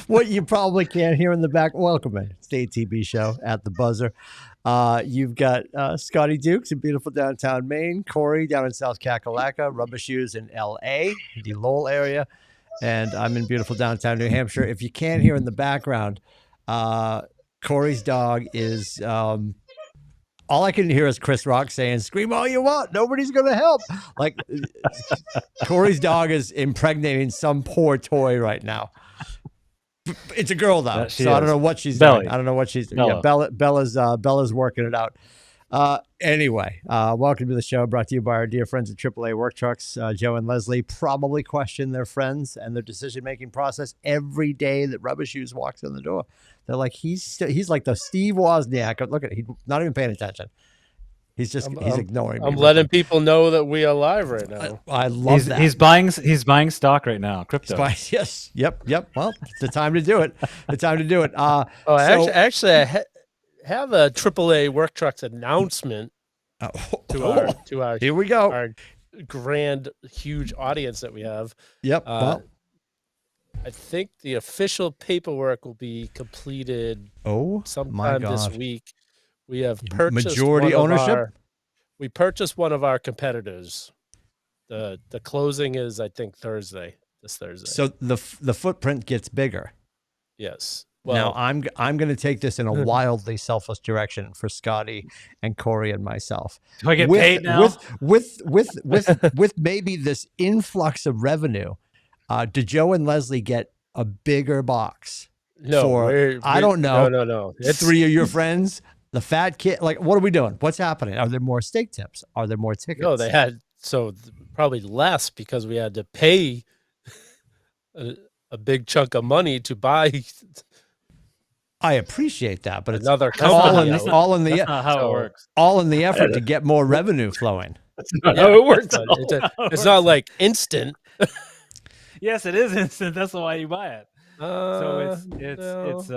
what you probably can't hear in the back. Welcome in. It's the ATB show at the buzzer. You've got Scotty Dukes in beautiful downtown Maine, Corey down in South Kakalaka, Rubber Shoes in LA, the Lowell area, and I'm in beautiful downtown New Hampshire. If you can't hear in the background, Corey's dog is all I can hear is Chris Rock saying, "Scream all you want, nobody's gonna help." Like Corey's dog is impregnating some poor toy right now. It's a girl though, so I don't know what she's doing. I don't know what she's doing. Yeah, Bella's working it out. Anyway, welcome to the show, brought to you by our dear friends at AAA Work Trucks. Joe and Leslie probably question their friends and their decision-making process every day that Rubber Shoes walks in the door. They're like, he's like the Steve Wozniak. Look at it. He's not even paying attention. He's ignoring me. I'm letting people know that we are live right now. I love that. He's buying stock right now. Crypto. Yes. Yep. Well, it's the time to do it. Actually, I have a AAA Work Trucks announcement to our here we go. Our grand, huge audience that we have. Yep. I think the official paperwork will be completed sometime this week. We have purchased majority ownership. We purchased one of our competitors. The closing is, I think, this Thursday. So the footprint gets bigger. Yes. Well, now I'm going to take this in a wildly selfless direction for Scotty and Corey and myself. Do I get paid now? With maybe this influx of revenue, do Joe and Leslie get a bigger box? No, I don't know. No. It's 3 of your friends, the fat kid. Like, what are we doing? What's happening? Are there more steak tips? Are there more tickets? No, they had probably less because we had to pay a big chunk of money to buy. I appreciate that, but it's another company. All in the how it works. All in the effort to get more revenue flowing. That's not how it works. It's not like instant. Yes, it is instant. That's why you buy it. So it's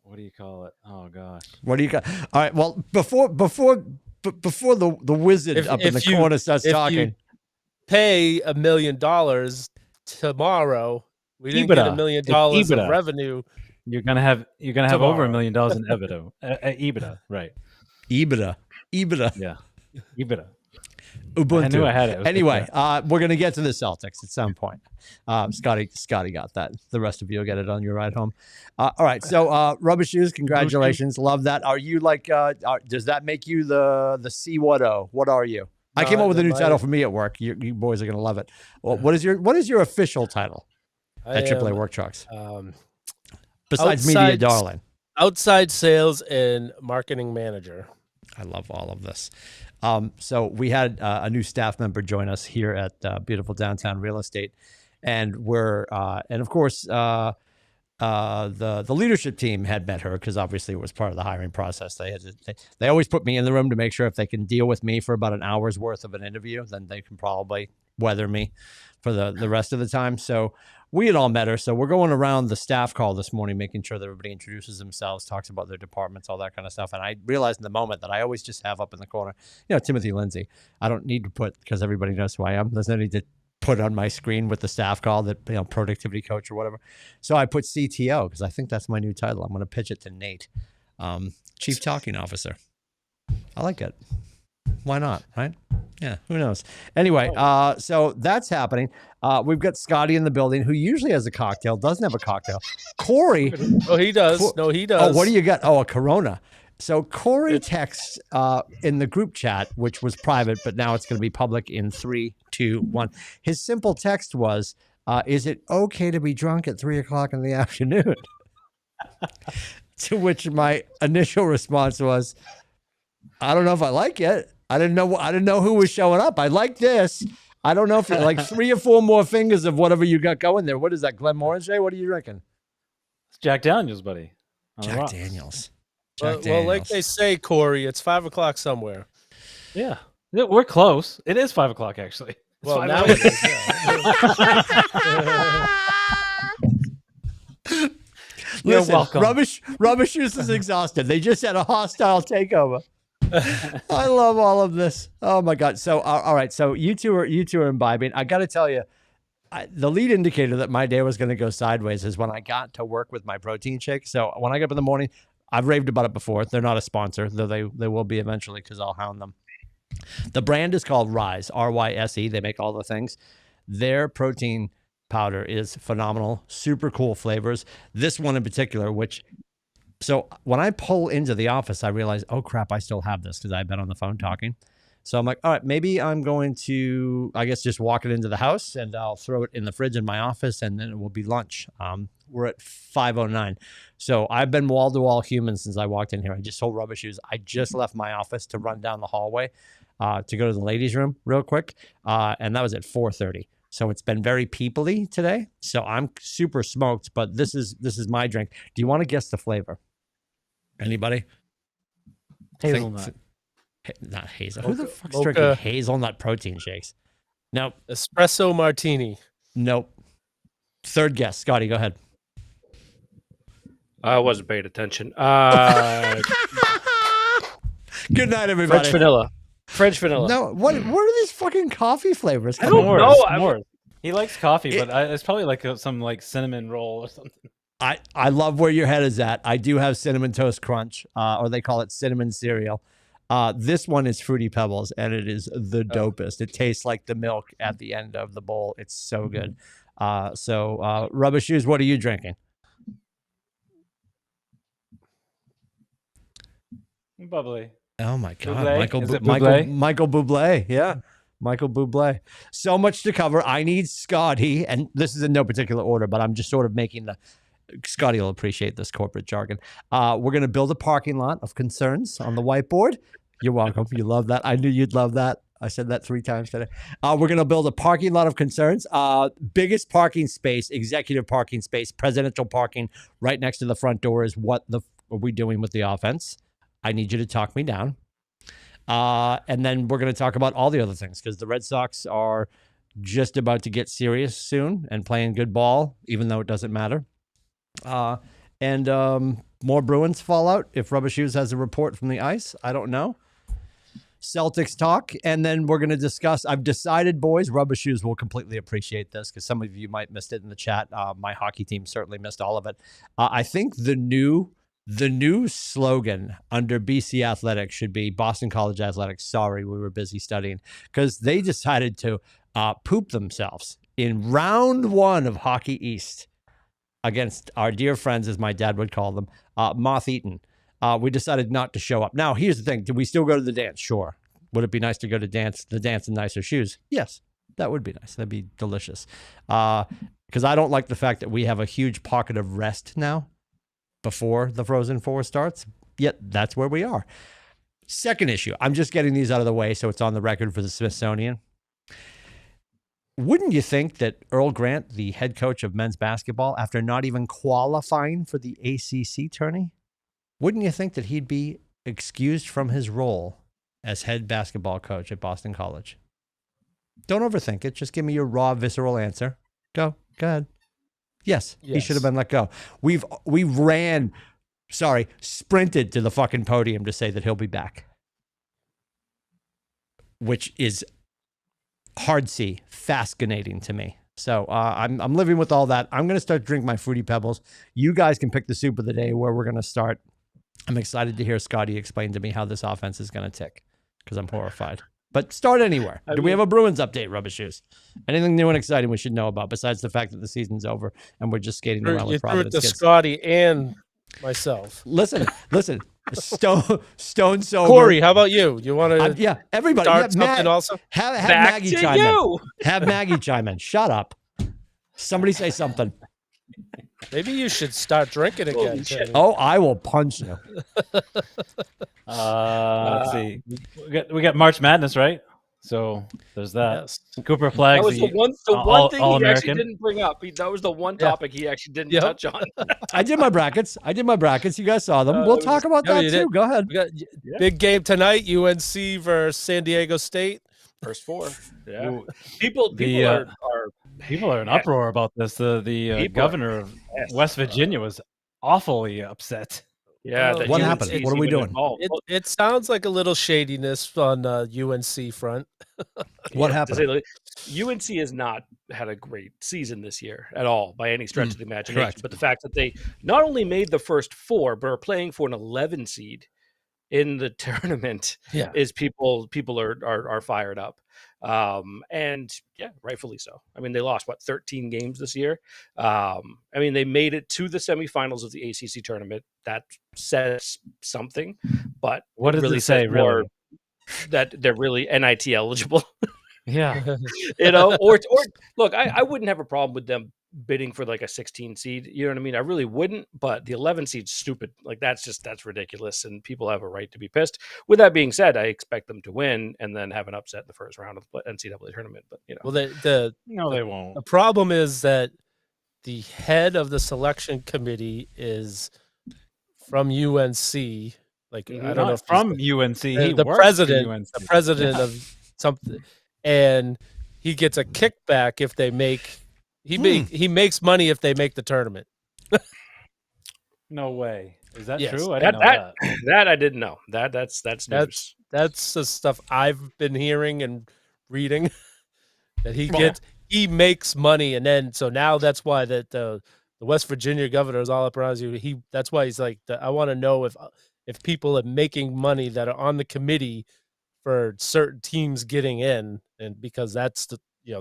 what do you call it? Oh gosh. What do you got? All right. Well, before the wizard up in the corner starts talking, you pay $1 million tomorrow. We didn't get $1 million of revenue. You're gonna have over $1 million in EBITDA. EBITDA, right? EBITDA. Yeah, EBITDA. Ubuntu. I knew I had it. Anyway, we're gonna get to the Celtics at some point. Scotty got that. The rest of you will get it on your ride home. All right. So, Rubber Shoes, congratulations. Love that. Are you like? Does that make you the C-what-o? What are you? I came up with a new title for me at work. You boys are gonna love it. Well, what is your official title at AAA Work Trucks? Besides media darling, outside sales and marketing manager. I love all of this. So we had a new staff member join us here at beautiful downtown real estate, and and of course the leadership team had met her because obviously it was part of the hiring process. They always put me in the room to make sure if they can deal with me for about an hour's worth of an interview, then they can probably weather me for the rest of the time. So we had all met her. So we're going around the staff call this morning, making sure that everybody introduces themselves, talks about their departments, all that kind of stuff. And I realized in the moment that I always just have up in the corner, Timothy Lindsay. I don't need to put, because everybody knows who I am. There's no need to put on my screen with the staff call that, productivity coach or whatever. So I put CTO because I think that's my new title. I'm going to pitch it to Nate, Chief Talking Officer. I like it. Why not? Right? Yeah, who knows? Anyway, so that's happening. We've got Scotty in the building, who usually has a cocktail, doesn't have a cocktail. Corey. Oh, he does. No, he does. Oh, what do you got? Oh, a Corona. So Corey texts in the group chat, which was private, but now it's going to be public in 3, 2, 1. His simple text was, is it okay to be drunk at 3:00 in the afternoon? To which my initial response was, I don't know if I like it. I didn't know who was showing up. I like this. I don't know if like 3 or 4 more fingers of whatever you got going there. What is that, Glenmorangie? What do you reckon? It's Jack Daniels, buddy. Jack Daniels. Well, like they say, Corey, it's 5:00 somewhere. Yeah, we're close. It is 5:00 actually. Well, now it is. Yeah. You're welcome. Rubbish Shoes is exhausted. They just had a hostile takeover. I love all of this. Oh my God. So, all right. So you two are imbibing. I got to tell you, the lead indicator that my day was going to go sideways is when I got to work with my protein shake. So when I get up in the morning, I've raved about it before. They're not a sponsor, though they will be eventually because I'll hound them. The brand is called Rise, RYSE. They make all the things. Their protein powder is phenomenal, super cool flavors. This one in particular, so when I pull into the office, I realize, oh crap, I still have this because I've been on the phone talking. So I'm like, all right, maybe I'm going to, I guess, just walk it into the house and I'll throw it in the fridge in my office and then it will be lunch. We're at 5:09. So I've been wall-to-wall human since I walked in here. I just sold rubber shoes. I just left my office to run down the hallway to go to the ladies' room real quick. And that was at 4:30. So it's been very people-y today. So I'm super smoked, but this is my drink. Do you want to guess the flavor? Anybody? Hazelnut. Not hazel. Who the fuck's drinking hazelnut protein shakes? Nope. Espresso martini. Nope. Third guess. Scotty, go ahead. I wasn't paying attention. Good night, everybody. French vanilla. No, what are these fucking coffee flavors? I don't know. He likes coffee, but it's probably like some like cinnamon roll or something. I love where your head is at. I do have Cinnamon Toast Crunch, or they call it cinnamon cereal. This one is Fruity Pebbles, and it is the dopest. It tastes like the milk at the end of the bowl. It's so good. So Rubber Shoes, what are you drinking? Bubbly. Oh my God, Bublé? Michael Bublé, yeah, Michael Bublé. So much to cover. I need Scotty, and this is in no particular order, but I'm just sort of making the. Scotty will appreciate this corporate jargon. We're going to build a parking lot of concerns on the whiteboard. You're welcome. You love that. I knew you'd love that. I said that 3 times today. We're going to build a parking lot of concerns. Biggest parking space, executive parking space, presidential parking right next to the front door is what are we doing with the offense? I need you to talk me down. And then we're going to talk about all the other things because the Red Sox are just about to get serious soon and playing good ball, even though it doesn't matter. And more Bruins fallout if Rubber Shoes has a report from the ice. I don't know. Celtics talk. And then we're going to discuss. I've decided, boys, Rubber Shoes will completely appreciate this because some of you might missed it in the chat. My hockey team certainly missed all of it. I think the new slogan under BC Athletics should be Boston College Athletics. Sorry, we were busy studying, because they decided to poop themselves in round 1 of Hockey East against our dear friends, as my dad would call them, Moth Eaton. We decided not to show up. Now, here's the thing. Did we still go to the dance? Sure. Would it be nice to go to the dance in nicer shoes? Yes, that would be nice. That'd be delicious. Because I don't like the fact that we have a huge pocket of rest now before the Frozen Four starts, yet that's where we are. Second issue, I'm just getting these out of the way so it's on the record for the Smithsonian. Wouldn't you think that Earl Grant, the head coach of men's basketball, after not even qualifying for the ACC tourney, wouldn't you think that he'd be excused from his role as head basketball coach at Boston College? Don't overthink it. Just give me your raw, visceral answer. Go ahead. Yes, he should have been let go. We sprinted to the fucking podium to say that he'll be back, which is hard C, fascinating to me. So I'm living with all that. I'm going to start drinking my Fruity Pebbles. You guys can pick the soup of the day where we're going to start. I'm excited to hear Scotty explain to me how this offense is going to tick because I'm horrified. But start anywhere. Do we have a Bruins update, Rubber Shoes? Anything new and exciting we should know about besides the fact that the season's over and we're just skating around with Providence? You threw it to Scotty and myself. Listen. Stone sober. Corey, how about you? You want to? Everybody. Start something also. Have Maggie chime in. Have Maggie chime in. Shut up. Somebody say something. Maybe you should start drinking again. Oh, I will punch you. Let's see. We got March Madness, right? So there's that. Yes. Cooper Flags. That was the one thing he actually didn't bring up. That was the one topic he actually didn't touch on. I did my brackets. You guys saw them. We'll talk about that too. Go ahead. We got big game tonight. UNC versus San Diego State. First 4. Yeah. Ooh. People are in uproar about this. The governor of West Virginia was awfully upset. Yeah. What happened? What are we doing? It sounds like a little shadiness on UNC front. What happened? UNC has not had a great season this year at all by any stretch of the imagination. Correct. But the fact that they not only made the first 4, but are playing for an 11 seed in the tournament is people are fired up. And yeah, rightfully so. I mean, they lost 13 games this year. I mean, they made it to the semifinals of the ACC tournament. That says something, but what does really it say? Really, that they're really NIT eligible. Yeah. Or look, I wouldn't have a problem with them bidding for like a 16 seed. You know what I mean? I really wouldn't, but the 11 seed's stupid. Like that's ridiculous. And people have a right to be pissed. With that being said, I expect them to win and then have an upset in the first round of the NCAA tournament. But well, they won't. The problem is that the head of the selection committee is from UNC. Like I don't know if from UNC. The president of something, and he gets a kickback if they make. He makes money if they make the tournament. No way. Is that true? I didn't know that I didn't know. That's news. That's the stuff I've been hearing and reading. That he makes money, and then so now that's why that the West Virginia governor is all up around you. That's why he's like, I want to know if people are making money that are on the committee for certain teams getting in, and because that's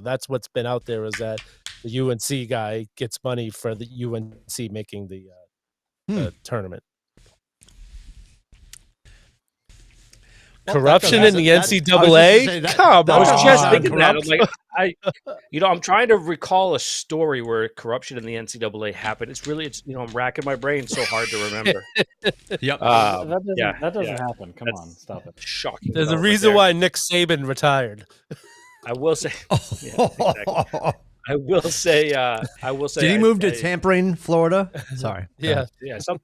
that's what's been out there is that the UNC guy gets money for the UNC making the tournament. Corruption in the NCAA? I was just thinking that. I'm trying to recall a story where corruption in the NCAA happened. I'm racking my brain so hard to remember. Yep. That doesn't happen. Come on, stop it. Shocking. There's a reason why Nick Saban retired. I will say. Exactly. I will say. Did he move to Tampering, Florida? Sorry. Yeah.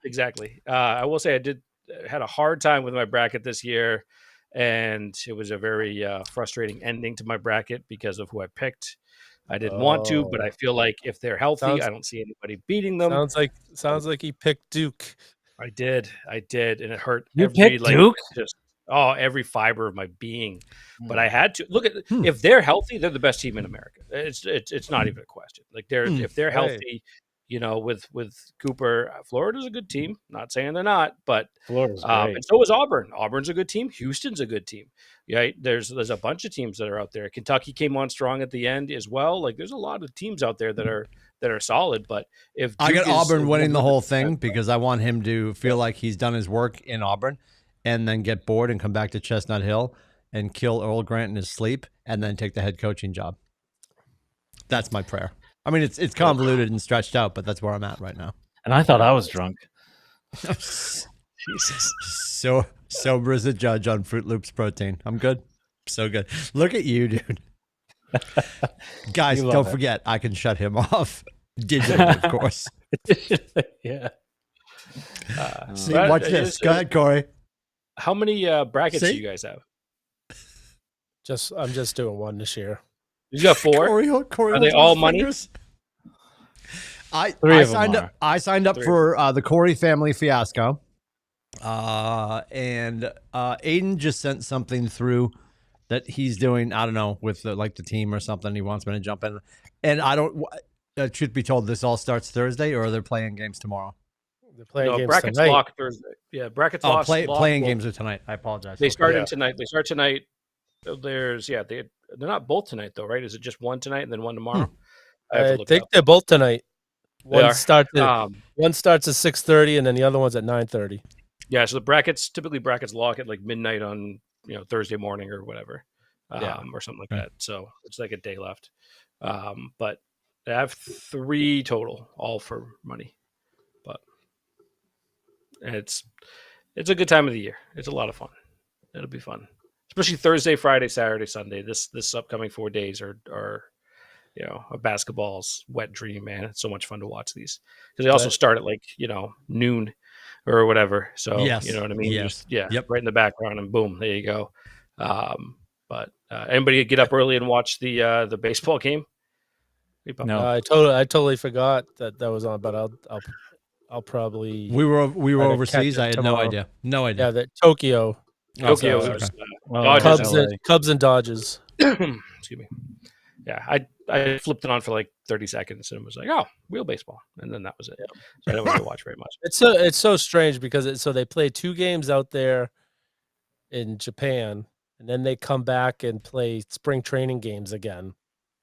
Exactly. I will say I had a hard time with my bracket this year, and it was a very frustrating ending to my bracket because of who I picked. I didn't want to, but I feel like if they're healthy, I don't see anybody beating them. Sounds like he picked Duke. I did, and it hurt. You picked Duke? Every fiber of my being. But I had to look at if they're healthy, they're the best team in America. It's not even a question. Like if they're healthy, with Cooper, Florida's a good team. Not saying they're not, but Florida's great. And so is Auburn. Auburn's a good team. Houston's a good team. Right? There's a bunch of teams that are out there. Kentucky came on strong at the end as well. Like there's a lot of teams out there that are solid. But if Duke I got Auburn winning the whole thing because I want him to feel like he's done his work in Auburn, and then get bored and come back to Chestnut Hill and kill Earl Grant in his sleep, and then take the head coaching job. That's my prayer. I mean, it's convoluted and stretched out, but that's where I'm at right now. And I thought I was drunk. Jesus. So sober as a judge on Fruit Loops protein. I'm good. So good. Look at you, dude. Guys, don't forget, I can shut him off digitally, of course. Yeah. See, watch this. Go ahead, Corey. How many brackets do you guys have? I'm just doing one this year. You got 4? Corey are they all money? I signed up for the Corey family fiasco. And Aiden just sent something through that he's doing, I don't know, with the team or something. He wants me to jump in. And I don't, truth be told, this all starts Thursday, or they're playing games tomorrow? They're playing games brackets tonight. Lock Thursday. Yeah, brackets lock. Playing games are tonight. I apologize. They start tonight. They start tonight. They're not both tonight though, right? Is it just one tonight and then one tomorrow? I think they're both tonight. One starts at 6:30 and then the other one's at 9:30. Yeah, so typically brackets lock at like midnight on Thursday morning or whatever, or something like that. So it's like a day left. But I have 3 total, all for money. But it's a good time of the year. It's a lot of fun. It'll be fun. Especially Thursday, Friday, Saturday, Sunday. This upcoming 4 days are a basketball's wet dream, man. It's so much fun to watch these because they also start at noon or whatever. So you know what I mean? Yes. Right in the background, and boom, there you go. But anybody get up early and watch the baseball game? No, I totally forgot that was on, but I'll probably. We were try to overseas. catch it I had tomorrow. no idea. Yeah, that Tokyo. Tokyo okay. was Well, Cubs and Dodgers. excuse me. Yeah, I flipped it on for like 30 seconds and was like, oh, real baseball, and then that was it. Yeah. So I didn't really watch very much. It's so strange because so they play 2 games out there in Japan, and then they come back and play spring training games again.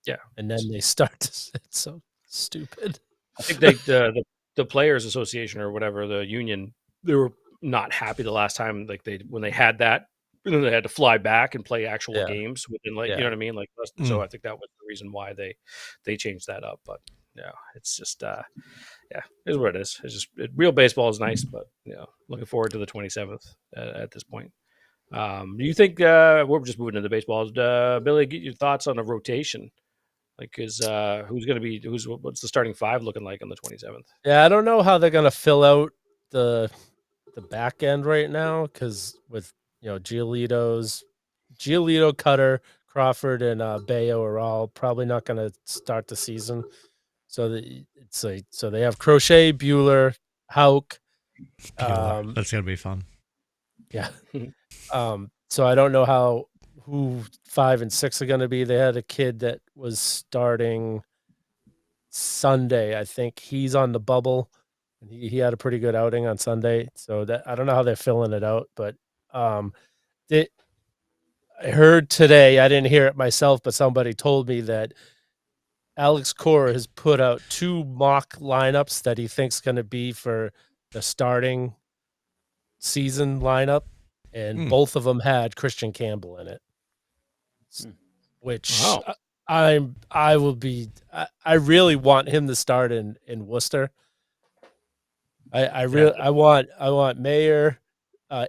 Yeah, and then they start to. It's so stupid. I think the Players Association or whatever, the union, they were not happy the last time, like when they had that, and then they had to fly back and play actual games within, like, you know what I mean, like. So I think that was the reason why they changed that up. But yeah, it's just it is what it is. It's just real baseball is nice, but looking forward to the 27th at this point. Do you think we're just moving into baseball? Billy, get your thoughts on a rotation. Like, what's the starting 5 looking like on the 27th? Yeah, I don't know how they're gonna fill out the back end right now, because with Giolito, Cutter, Crawford, and Bayo are all probably not gonna start the season. So so they have Crochet, Bueller, Houck. That's gonna be fun. Yeah. So I don't know who 5 and 6 are going to be. They had a kid that was starting Sunday. I think he's on the bubble, and he had a pretty good outing on Sunday. So that I don't know how they're filling it out, but I heard today, I didn't hear it myself, but somebody told me that Alex Cora has put out 2 mock lineups that he thinks going to be for the starting season lineup, and both of them had Christian Campbell in it, which I really want him to start in Worcester. I want Mayer,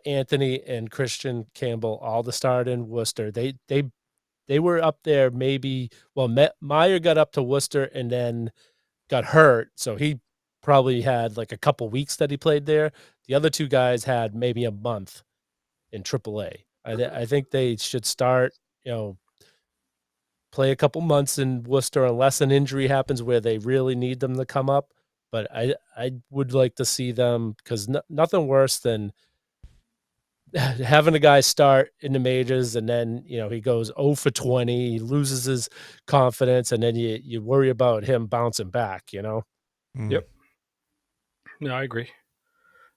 Anthony, and Christian Campbell all to start in Worcester. They were up there Meyer got up to Worcester and then got hurt, so he probably had like a couple weeks that he played there. The other 2 guys had maybe a month in AAA. I think they should start, play a couple months in Worcester unless an injury happens where they really need them to come up. But I would like to see them, because nothing worse than having a guy start in the majors and then he goes 0 for 20, he loses his confidence, and then you worry about him bouncing back. Yep. No, I agree.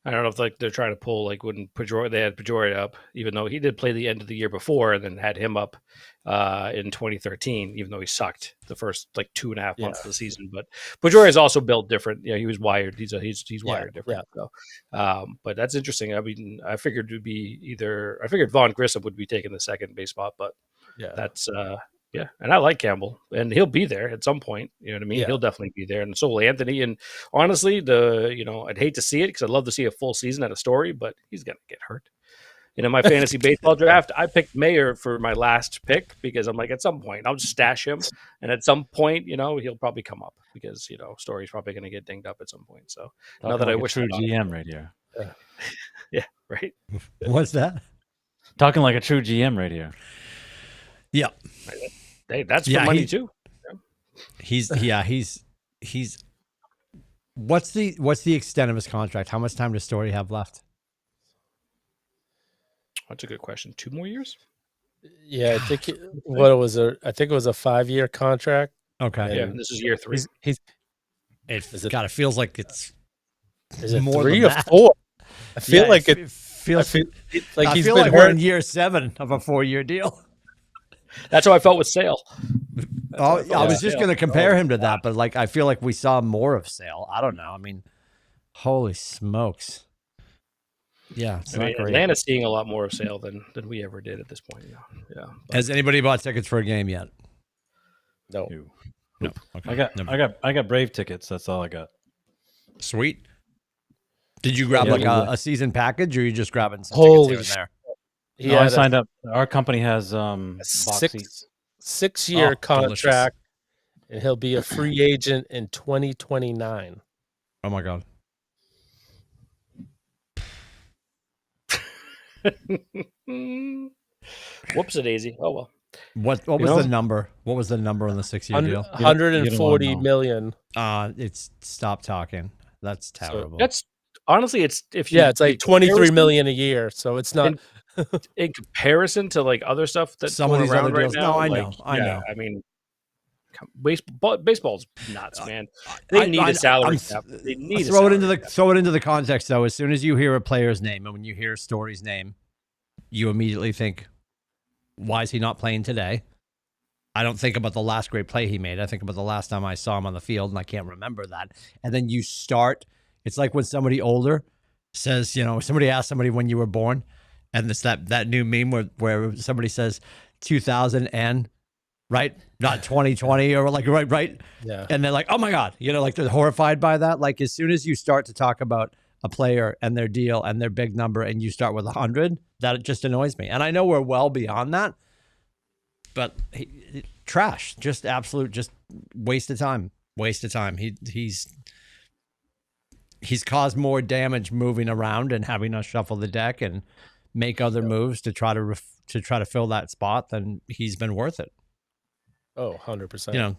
I don't know if they're trying to pull when they had Pedroia up, even though he did play the end of the year before, and then had him up in 2013, even though he sucked the first 2.5 months of the season. But Pedroia is also built different. He was wired. He's wired different. Yeah. So, but that's interesting. I mean, I figured Vaughn Grissom would be taking the second base spot, but that's yeah, and I like Campbell, and he'll be there at some point. You know what I mean? Yeah. He'll definitely be there, and so will Anthony. And honestly, I'd hate to see it because I'd love to see a full season at a Story, but he's gonna get hurt. My fantasy baseball draft, I picked Mayer for my last pick because I'm like, at some point I'll just stash him, and at some point, he'll probably come up because Story's probably gonna get dinged up at some point. So now that I wish true GM radio. Yeah, right. What's that? Talking like a true GM radio. Yeah. Hey, that's for money too. He's what's the extent of his contract? How much time does Story have left? That's a good question. 2 more years? Yeah, I think it was a 5-year contract. Okay. Yeah, this is year 3. It feels like it's more 3 or 4. I feel like it feels like I he's feel been like hurt. we're in year 7 of a 4-year deal. That's how I felt with Sale. I was just going to compare him to that, but I feel like we saw more of Sale. I don't know. I mean, holy smokes. Yeah, it's not great. Atlanta's seeing a lot more of Sale than we ever did at this point. Yeah. Has anybody bought tickets for a game yet? No. Okay. I got Brave tickets. That's all I got. Sweet. Did you grab a season package, or are you just grabbing some tickets here and there? I signed up. Our company has box seats. 6-year contract, and he'll be a free agent in 2029. Oh my God. Whoops a daisy. Oh well. What was the number? What was the number on the 6-year deal? 140 million. It's stop talking. That's terrible. So that's honestly, it's it's like 23 million a year. So it's not in comparison to like other stuff that's some of going these around other right deals. now. No, I like, know. I know. I mean, baseball's nuts, man. They need a salary cap. They need throw it into the context though. As soon as you hear a player's name and when you hear Story's name, you immediately think, why is he not playing today? I don't think about the last great play he made. I think about the last time I saw him on the field, and I can't remember that. And then you start. It's like when somebody older says, somebody asks somebody when you were born, and it's that new meme where somebody says 2000 and right, not 2020 or like right, yeah, and they're like, oh my god, like they're horrified by that. Like as soon as you start to talk about a player and their deal and their big number, and you start with 100, that just annoys me. And I know we're well beyond that. But trash, just absolute, just waste of time. He's caused more damage moving around and having us shuffle the deck and make other moves to try to fill that spot than he's been worth it. Oh, 100%.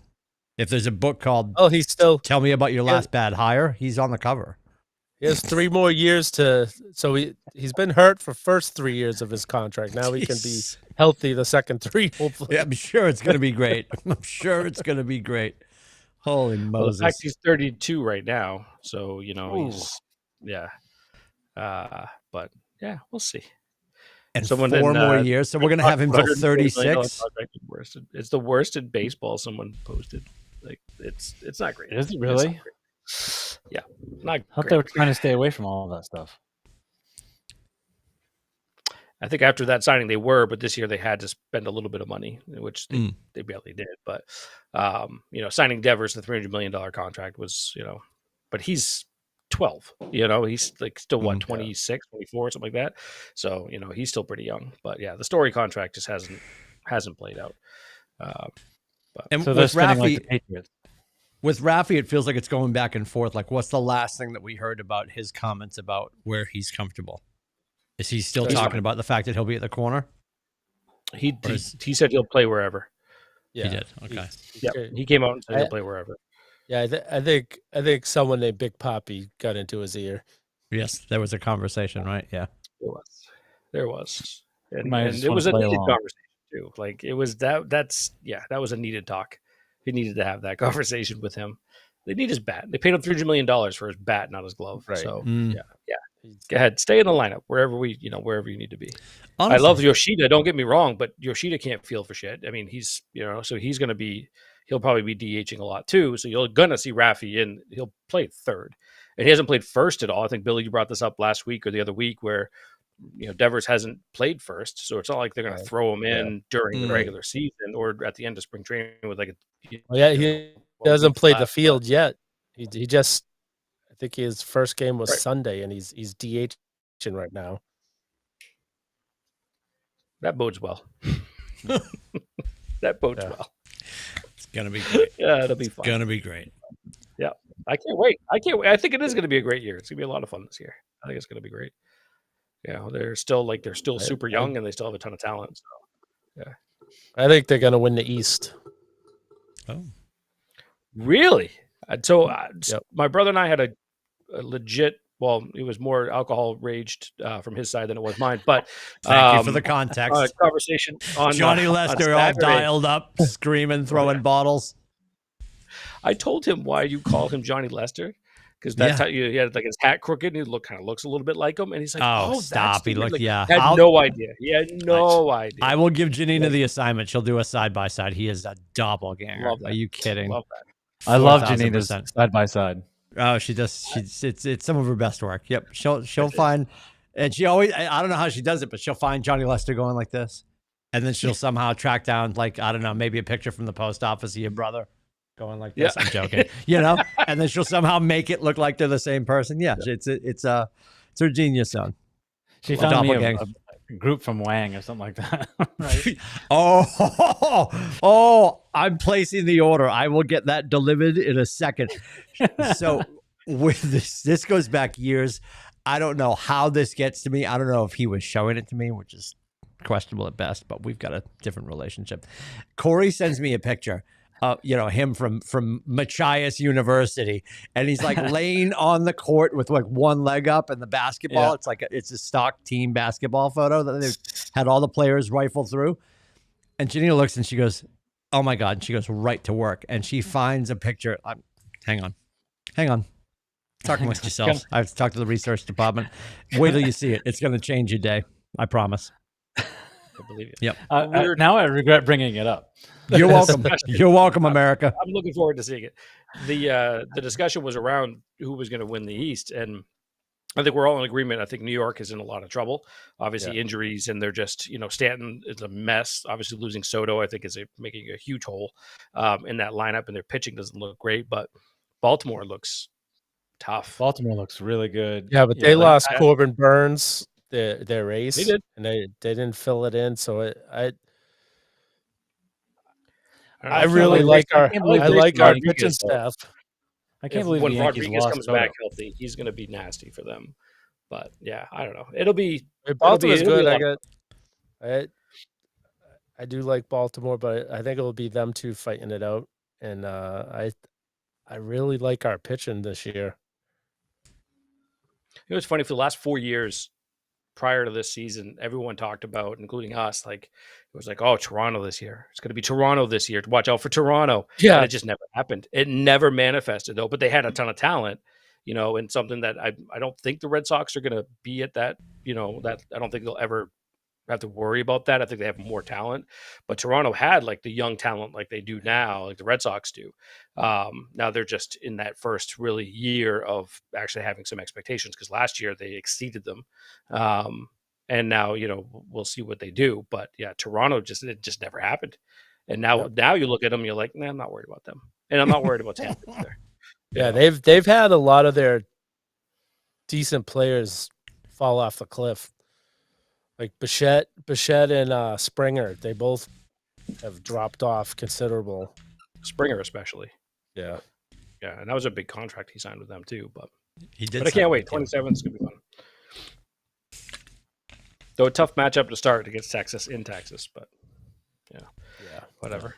If there's a book called he's still Tell Me About Your Last Bad Hire, he's on the cover. He has 3 more years so he's been hurt for first 3 years of his contract. Now he can be healthy the second 3, hopefully. Yeah, I'm sure it's going to be great. Holy Moses. Well, the fact he's 32 right now. So, he's, yeah. But yeah, we'll see. And 4 more years. So we're going to have him till 36. It's the worst in baseball. Someone posted. Like it's not great. Is it really? Yeah, not. I thought they were trying to stay away from all of that stuff. I think after that signing they were, but this year they had to spend a little bit of money, which they barely did. But signing Devers to $300 million contract was, but he's 12. He's like still 26, 24, something like that. So he's still pretty young. But yeah, the Story contract just hasn't played out. And so they're spending like the Patriots. With Rafi, it feels like it's going back and forth. Like, what's the last thing that we heard about his comments about where he's comfortable? Is he still talking about the fact that he'll be at the corner? He said he'll play wherever. Yeah. He did. Okay. He came out and said he'll play wherever. Yeah, I think someone named Big Poppy got into his ear. Yes, there was a conversation, right? Yeah. There was. And it was a needed conversation too. Like it was that was a needed talk. He needed to have that conversation with him. They need his bat. They paid him $300 million for his bat, not his glove. Right. So yeah. Go ahead, stay in the lineup wherever you need to be. Honestly. I love Yoshida. Don't get me wrong, but Yoshida can't feel for shit. I mean, he's so he's going to be. He'll probably be DHing a lot too. So you're going to see Rafi in. He'll play third, and he hasn't played first at all. I think Billy, you brought this up last week or the other week where Devers hasn't played first, so it's not like they're going to throw him in during the regular season or at the end of spring training with like he hasn't played the field yet. He just, I think his first game was Sunday, and he's DHing right now. That bodes well. That bodes well. It's gonna be great. Yeah, it'll be fun. It's gonna be great. Yeah, I can't wait. I think it is going to be a great year. It's going to be a lot of fun this year. I think it's going to be great. Yeah, they're still super young and they still have a ton of talent. So, yeah, I think they're going to win the East. Oh, really? So my brother and I had a legit. Well, it was more alcohol raged from his side than it was mine. But thank you for the context. Conversation on Johnny Lester all dialed up, screaming, throwing bottles. I told him why you call him Johnny Lester. Because that's how he had like his hat crooked and he kind of looks a little bit like him. And he's like, oh stop. He looked, He had no idea. He had no idea. I will give Janina the assignment. She'll do a side-by-side. He is a doppelganger. Love that. Are you kidding? Love that. I love Janina's side-by-side. Oh, she does. It's some of her best work. Yep. She'll find, and she always, I don't know how she does it, but she'll find Johnny Lester going like this. And then she'll somehow track down, like, I don't know, maybe a picture from the post office of your brother. Going like this, I'm joking, and then she'll somehow make it look like they're the same person. Yeah, it's her genius zone. She found me a group from Wang or something like that. Right? I'm placing the order. I will get that delivered in a second. So with this goes back years. I don't know how this gets to me. I don't know if he was showing it to me, which is questionable at best, but we've got a different relationship. Corey sends me a picture. him from Machias University, and he's like laying on the court with like one leg up and the basketball. Yeah. It's a stock team basketball photo that they've had all the players rifle through. And Janina looks and she goes, "Oh my God." And she goes right to work and she finds a picture. Hang on. Talk amongst yourselves. I have to talk to the research department. Wait till you see it. It's going to change your day. I promise. I believe it. Yep. Now I regret bringing it up. You're welcome. You're welcome, America. I'm looking forward to seeing it. The discussion was around who was going to win the East, and I think we're all in agreement. I think New York is in a lot of trouble. Obviously, injuries, and they're just Stanton is a mess. Obviously, losing Soto, I think, is making a huge hole in that lineup, and their pitching doesn't look great. But Baltimore looks tough. Baltimore looks really good. Yeah, but they lost Corbin Burns, their ace. They did, and they didn't fill it in. So I really like our pitching staff. I can't believe when the Yankees Rodriguez lost comes Soto. back healthy, he's going to be nasty for them. But yeah, I don't know. It'll be Baltimore's good. I do like Baltimore, but I think it'll be them two fighting it out. And I really like our pitching this year. It was funny for the last 4 years prior to this season, everyone talked about, including us, like it was like, oh, Toronto this year. It's going to be Toronto this year. Watch out for Toronto. Yeah. And it just never happened. It never manifested though, but they had a ton of talent, and something that I don't think the Red Sox are going to be at that, that I don't think they'll ever have to worry about that. I think they have more talent, but Toronto had like the young talent like they do now, like the Red Sox do. Now they're just in that first really year of actually having some expectations because last year they exceeded them. And now, we'll see what they do. But yeah, Toronto it just never happened. And now you look at them, you're like, nah, I'm not worried about them. And I'm not worried about Tampa either. Yeah, they've had a lot of their decent players fall off the cliff. Like Bichette and Springer, they both have dropped off considerable. Springer especially. Yeah. Yeah, and that was a big contract he signed with them too. But he did. But I can't wait. 27 is going to be fun. Though a tough matchup to start against Texas in Texas, but yeah, whatever.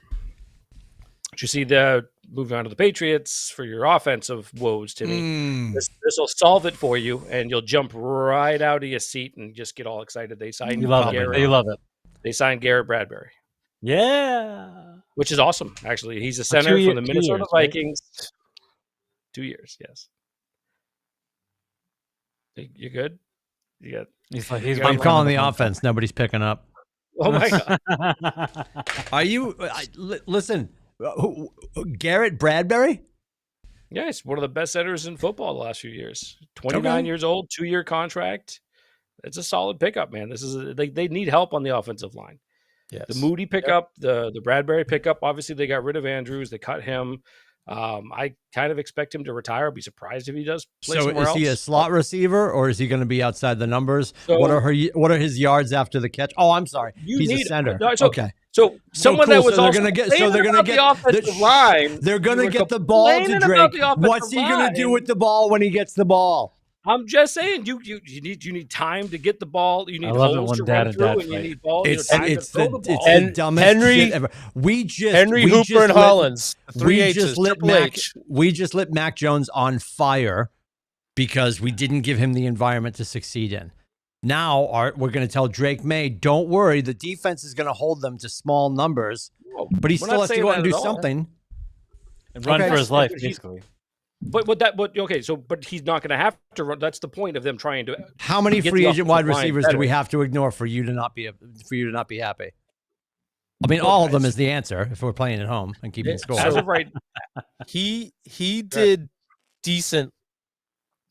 Did you see the moving on to the Patriots for your offensive woes, Timmy? This will solve it for you, and you'll jump right out of your seat and just get all excited. They signed Garrett. You love it. They signed Garrett Bradbury. Yeah, which is awesome. Actually, he's a center from the Minnesota Vikings. Right? 2 years, yes. You good? You got. I'm calling the offense. Nobody's picking up. Oh my God! Are you? Listen. Garrett Bradbury? Yes, one of the best centers in football the last few years. 29 years old, 2-year contract. It's a solid pickup, man. This is they need help on the offensive line. Yes. The Moody pickup, the Bradbury pickup. Obviously, they got rid of Andrews. They cut him. I kind of expect him to retire. I'll be surprised if he does play somewhere else. So is he a slot receiver or is he going to be outside the numbers? So, what are his yards after the catch? Oh, I'm sorry. He's a center. Okay. So someone that was they're going to get the offensive line. They're going to get the ball to Drake. What's he going to do with the ball when he gets the ball? I'm just saying, you need time to get the ball. You need holes to run through, and you need ball. It's the dumbest shit ever. Henry Hooper and Hollins. We just lit Mac Jones on fire because we didn't give him the environment to succeed in. Now we're going to tell Drake May, don't worry, the defense is going to hold them to small numbers, but he still has to go out and do something and run for his life, basically. But he's not going to have to run. That's the point of them trying to. How many free agent wide receivers do we have to ignore for you to not be happy? I mean, all of them is the answer if we're playing at home and keeping score. As of right, he did decent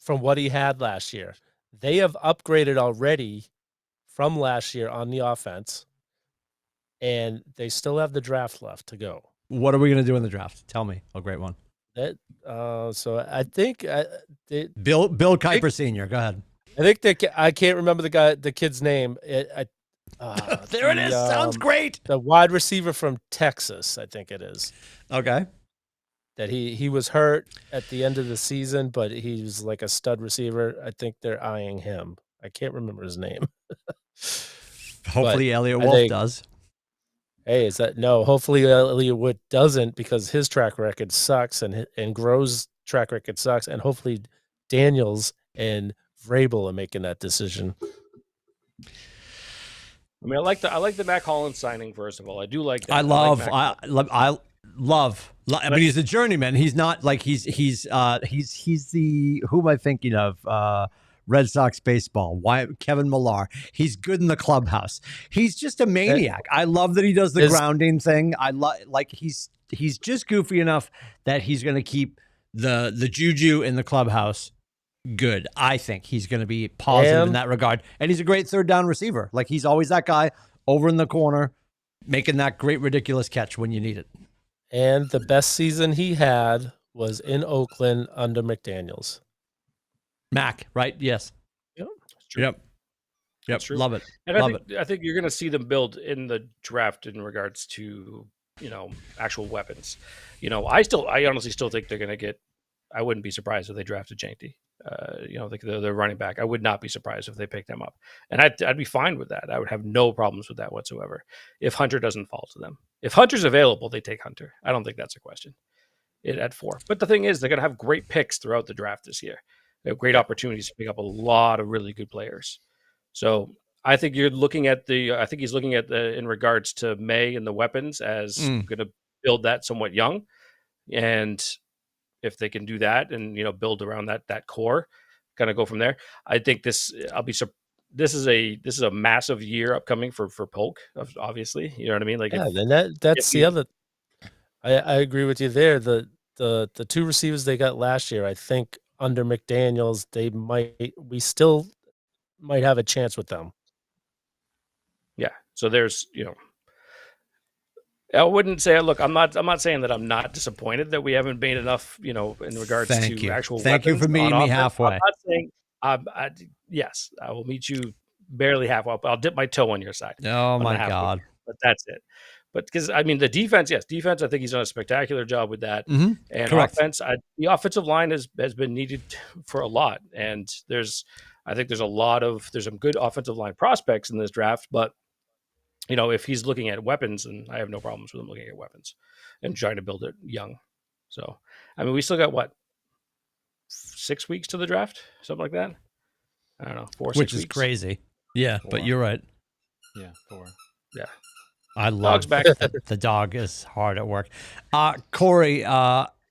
from what he had last year. They have upgraded already from last year on the offense, and they still have the draft left to go. What are we going to do in the draft? Tell me. A great one. So I think Bill Kuiper Sr. Go ahead. I think I can't remember the kid's name. There it is. Sounds great. The wide receiver from Texas, I think it is. Okay. That he was hurt at the end of the season, but he was like a stud receiver. I think they're eyeing him. I can't remember his name. Hopefully Elliot Wolf does. Hey, is that no? Hopefully, Elliot Wood doesn't, because his track record sucks, and Grove's track record sucks, and hopefully Daniels and Vrabel are making that decision. I mean, I like the Mac Hollins signing. First of all, I do like that. I love. I mean, he's a journeyman. He's not like he's the who am I thinking of? Red Sox baseball. Why Kevin Millar? He's good in the clubhouse. He's just a maniac. I love that he does the grounding thing. I like he's just goofy enough that he's going to keep the juju in the clubhouse good. I think he's going to be positive in that regard, and he's a great third down receiver. Like he's always that guy over in the corner, making that great ridiculous catch when you need it. And the best season he had was in Oakland under McDaniels. Mac, right? Yes. Yep. That's true. Yep. Love it. And Love I think you're going to see them build in the draft in regards to, actual weapons. I honestly still think they're going to get. I wouldn't be surprised if they drafted Janty. They're running back. I would not be surprised if they picked him up, and I'd be fine with that. I would have no problems with that whatsoever. If Hunter doesn't fall to them, if Hunter's available, they take Hunter. I don't think that's a question. At 4, but the thing is, they're going to have great picks throughout the draft this year. They have great opportunities to pick up a lot of really good players. So I think you're looking at I think he's looking at in regards to May and the weapons as going to build that somewhat young, and if they can do that and build around that core, kind of go from there. I think this is a massive year upcoming for Polk, obviously. You know what I mean? Like, then that's the other. I agree with you there. The 2 receivers they got last year, I think under McDaniels, we still might have a chance with them. Yeah. So there's, I wouldn't say, look, I'm not saying that I'm not disappointed that we haven't made enough, in regards to actual Thank you for meeting me halfway. I'm not saying, yes, I will meet you barely halfway. I'll dip my toe on your side. Oh my God. But that's it. But because the defense, I think he's done a spectacular job with that. Mm-hmm. And correct. Offense, the offensive line has been needed for a lot. And I think there's some good offensive line prospects in this draft. But if he's looking at weapons, and I have no problems with him looking at weapons and trying to build it young. So we still got 6 weeks to the draft, something like that. I don't know, 4, 6 which is weeks. Crazy. Yeah, 4. But you're right. Yeah, 4. Yeah. I love back. The dog is hard at work. Corey, outside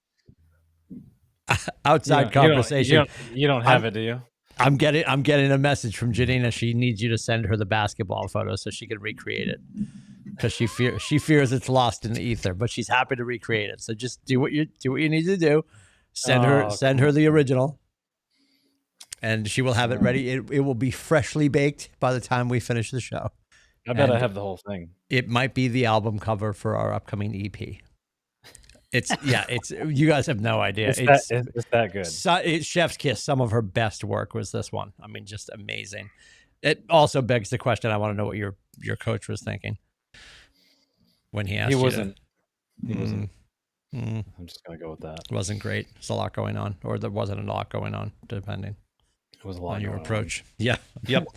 conversation. You don't have it, do you? I'm getting a message from Janina. She needs you to send her the basketball photo so she can recreate it, because she fears it's lost in the ether. But she's happy to recreate it. So just do what you need to do. Send her the original, and she will have it ready. It will be freshly baked by the time we finish the show. I bet I have the whole thing. It might be the album cover for our upcoming EP. It's you guys have no idea. It's that good. It's chef's kiss. Some of her best work was this one. I mean, just amazing. It also begs the question. I want to know what your coach was thinking when he asked you. He wasn't. I'm just gonna go with that. It wasn't great. There's a lot going on, or there wasn't a lot going on, depending. It was a lot on your going approach. Yeah. Yep.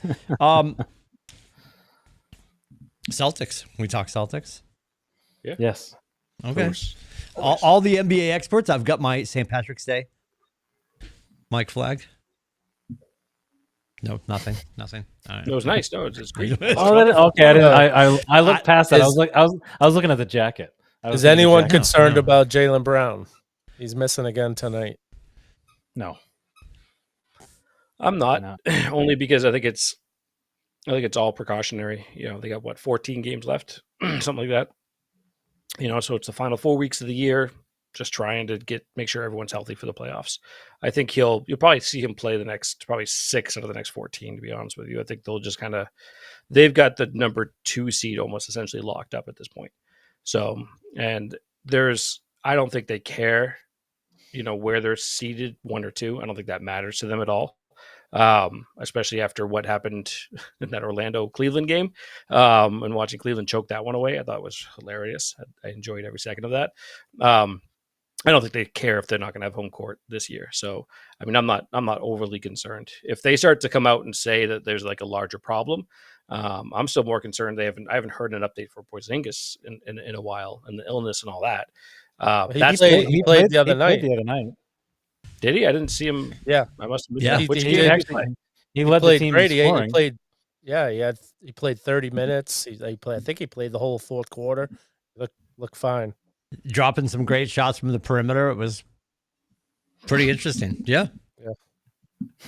Celtics. We talk Celtics? Yeah. Yes. Okay. All the NBA experts. I've got my St. Patrick's Day mic flag. No, nothing. It was nice. No, it's great. Okay. I looked past that. I was looking at the jacket. Is anyone concerned about Jaylen Brown? He's missing again tonight. No. I'm not. Only because I think it's all precautionary. They got 14 games left, something like that. So it's the final 4 weeks of the year, just trying to make sure everyone's healthy for the playoffs. I think you'll probably see him play the next probably 6 out of the next 14. To be honest with you, I think they'll just they've got the number 2 seed almost essentially locked up at this point. So, and I don't think they care, where they're seated, 1 or 2. I don't think that matters to them at all. Especially after what happened in that Orlando-Cleveland game, and watching Cleveland choke that one away. I thought it was hilarious. I enjoyed every second of that. I don't think they care if they're not going to have home court this year. So, I'm not overly concerned. If they start to come out and say that there's like a larger problem, I'm still more concerned. I haven't heard an update for Porzingis in a while, and the illness and all that. He played the other night. Did he? I didn't see him. Yeah, I must have missed Yeah. that. Which He game did. did he play? He led the played team great. in He scoring. played. Yeah, he played 30 minutes. He played. I think he played the whole fourth quarter. Looked fine. Dropping some great shots from the perimeter. It was pretty interesting. Yeah.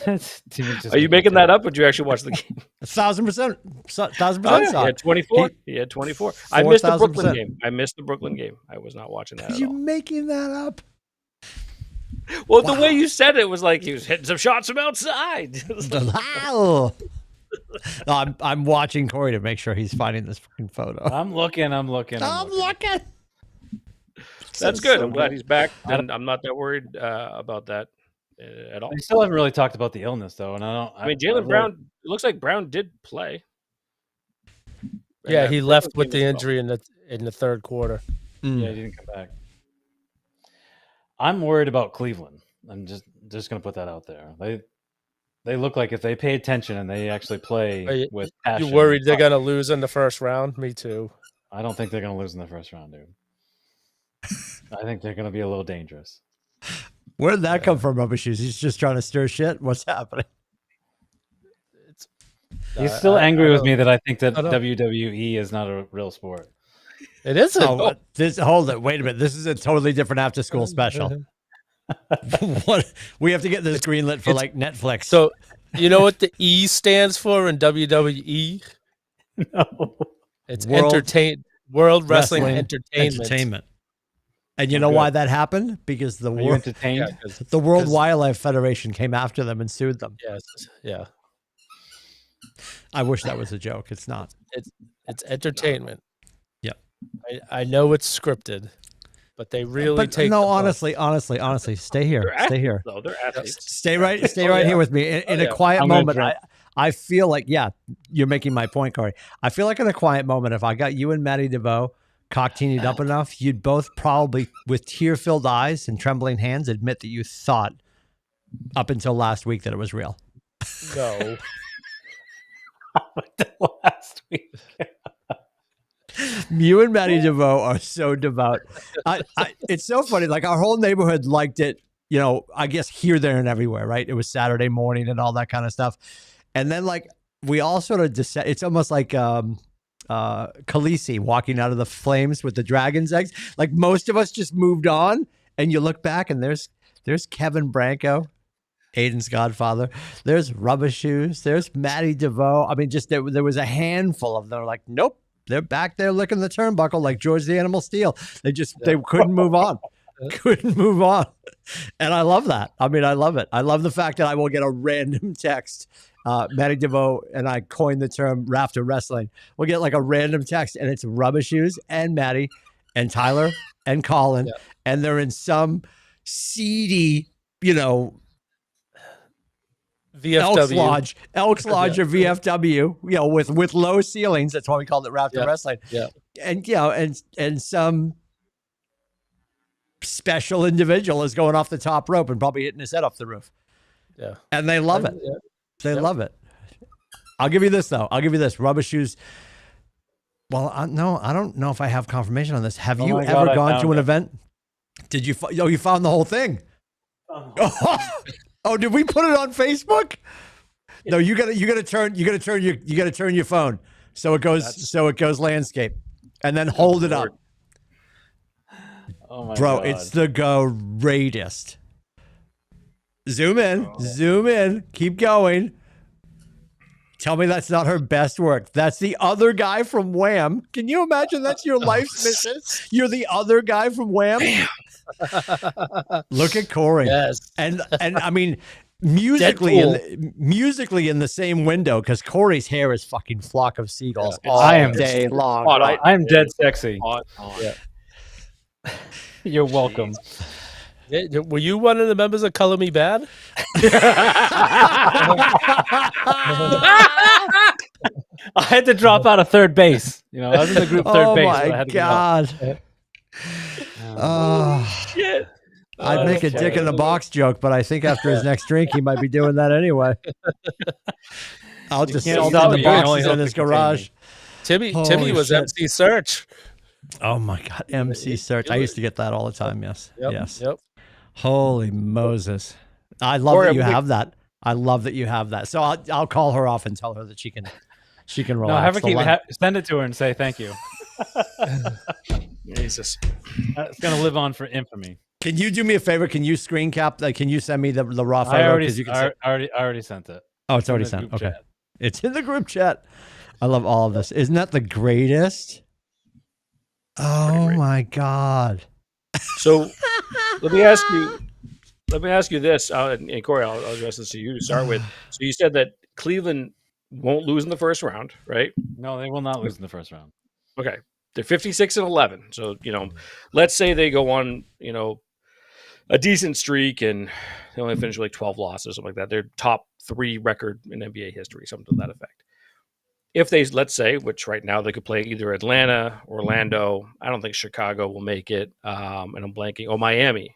Are you making that up, or did you actually watch the game? 1,000%. 1,000% Oh, yeah. saw He it. had 24. He had 24. I missed the Brooklyn 4,000%. game. I missed the Brooklyn game. I was not watching that at You're all. making that up. Well, the way you said it was like he was hitting some shots from outside. Wow. I'm watching Corey to make sure he's finding this fucking photo. I'm looking. I'm looking. That's good. I'm glad he's back. And I'm not that worried about that at all. We still haven't really talked about the illness, though, and I mean, Jaylen Brown. It looks like Brown did play. Yeah, he left with the injury in the third quarter. Yeah, he didn't come back. I'm worried about Cleveland. I'm just going to put that out there. They look like if they pay attention and they actually play with passion. You worried they're going to lose in the first round? Me too. I don't think they're going to lose in the first round, dude. I think they're going to be a little dangerous. Where did that come from, Rubber Shoes? He's just trying to stir shit? What's happening? He's still angry with me that I think that WWE is not a real sport. It isn't. Hold it. Wait a minute. This is a totally different after school special. What? We have to get this greenlit for like Netflix. So, you know what the E stands for in WWE? No. It's World Wrestling Entertainment. And you know why that happened? Because the World Wildlife Federation came after them and sued them. Yes. Yeah. I wish that was a joke. It's not. It's entertainment. Yeah. I know it's scripted, but they really take. No, honestly, stay here. Stay here. Though they're athletes. Stay right here with me. In a quiet moment, I feel like, you're making my point, Corey. I feel like in a quiet moment, if I got you and Matty DeVoe cockteenied up enough, you'd both probably, with tear-filled eyes and trembling hands, admit that you thought up until last week that it was real. No. Last week. You and Matty DeVoe are so devout. It's so funny. Like, our whole neighborhood liked it, I guess here, there, and everywhere, right? It was Saturday morning and all that kind of stuff. And then, like, we all sort of it's almost like Khaleesi walking out of the flames with the dragon's eggs. Like, most of us just moved on, and you look back and there's Kevin Branco, Aiden's godfather. There's Rubber Shoes. There's Matty DeVoe. I mean, just there was a handful of them. They're like, nope, they're back there licking the turnbuckle like George the Animal Steel. They couldn't move on. Couldn't move on. And I love that. I mean, I love it. I love the fact that I will get a random text. Matty DeVoe and I coined the term Rafter Wrestling. We'll get like a random text, and it's Rubber Shoes and Matty and Tyler and Colin, and they're in some seedy, VFW. Elks Lodge or VFW, with low ceilings. That's why we called it Rafter Wrestling. Yeah. And and some special individual is going off the top rope and probably hitting his head off the roof. Yeah. And they love it. Yeah. They love it. I'll give you this, though. Rubber Shoes. Well, no, I don't know if I have confirmation on this. Have you ever gone to an event? Did you? You found the whole thing. Oh, did we put it on Facebook? No, you gotta turn your phone so it goes landscape, and then hold it up. Oh my Bro, God. it's the greatest. Zoom in, keep going. Tell me that's not her best work. That's the other guy from Wham. Can you imagine that's your life's mission? You're the other guy from Wham. Look at Corey. Yes. And I mean, musically in the same window, because Corey's hair is fucking flock of seagulls all day long. Right? I'm dead sexy. Yeah. You're welcome. Were you one of the members of Color Me Bad? I had to drop out of third base. I was in the group third base. Oh my God. Oh shit. I'd make a dick in the box joke, but I think after his next drink, he might be doing that anyway. I'll just can't see stop the me. You can only boxes in help his to contain garage. me. Timmy Holy was shit. MC Search. Oh my God, MC Search. I used to get that all the time. Yes. Yep. Yes. Yep. Holy Moses. I love Corey, that you have that. I love that you have that. So I'll call her off and tell her that she can relax. No, have her send it to her and say thank you. Jesus. It's gonna live on for infamy. Can you do me a favor? Can you screen cap? Like, can you send me the raw photo? I already sent it. Oh, it's already sent. Okay. It's in the group chat. I love all of this. Isn't that the greatest? Oh my God. So let me ask you this, and Corey, I'll address this to you to start with. So you said that Cleveland won't lose in the first round, right? No, they will not lose in the first round. Okay. They're 56-11. So, let's say they go on, a decent streak and they only finish with like 12 losses, something like that. They're top 3 record in NBA history, something to that effect. If they, let's say, which right now they could play either Atlanta, Orlando, I don't think Chicago will make it. And I'm blanking. Oh, Miami.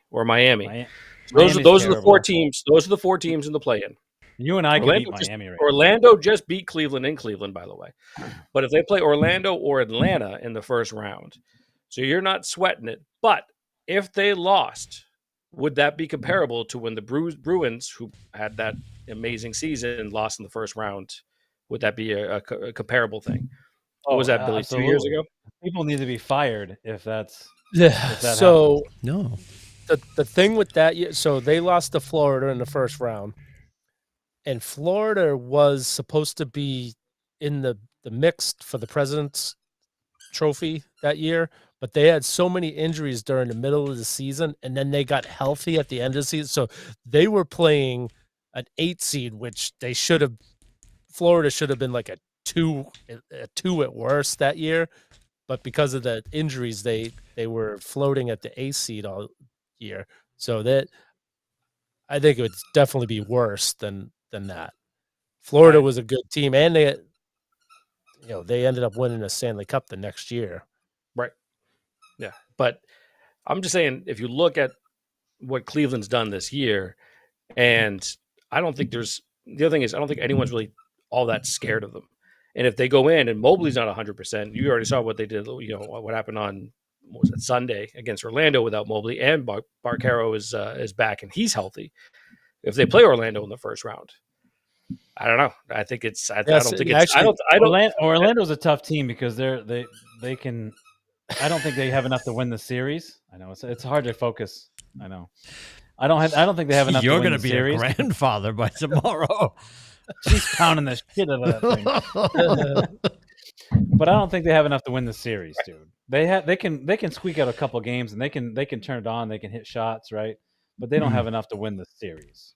Those are the 4 teams. Those are the 4 teams in the play-in. You and I can beat Miami right Orlando just beat Cleveland in Cleveland, by the way. But if they play Orlando or Atlanta in the first round, so you're not sweating it. But if they lost, would that be comparable to when the Bruins, who had that amazing season, lost in the first round? Would that be a comparable thing? What was that, Billy, absolutely. 2 years ago? People need to be fired if that's so happens. No. The thing with that, so they lost to Florida in the first round. And Florida was supposed to be in the mix for the President's Trophy that year, but they had so many injuries during the middle of the season, and then they got healthy at the end of the season. So they were playing an 8 seed, which Florida should have been like a 2 at worst that year. But because of the injuries, they were floating at the 8 seed all year. So that I think it would definitely be worse than that. Florida was a good team, and they ended up winning a Stanley Cup the next year. Right. Yeah. But I'm just saying, if you look at what Cleveland's done this year, and I don't think the other thing is, I don't think anyone's really all that scared of them. And if they go in and Mobley's not 100%, you already saw what they did, what happened on, what was it, Sunday against Orlando without Mobley, and Barcaro is back and he's healthy. If they play Orlando in the first round, I don't know. I think it's. I don't think it's. Actually, Orlando's a tough team because they can. I don't think they have enough to win the series. I know it's hard to focus. I know. I don't think they have enough. You're going to be series. a grandfather by tomorrow. She's pounding the shit out of that thing. But I don't think they have enough to win the series, dude. They can squeak out a couple games and they can turn it on. They can hit shots, right? But they don't have enough to win the series.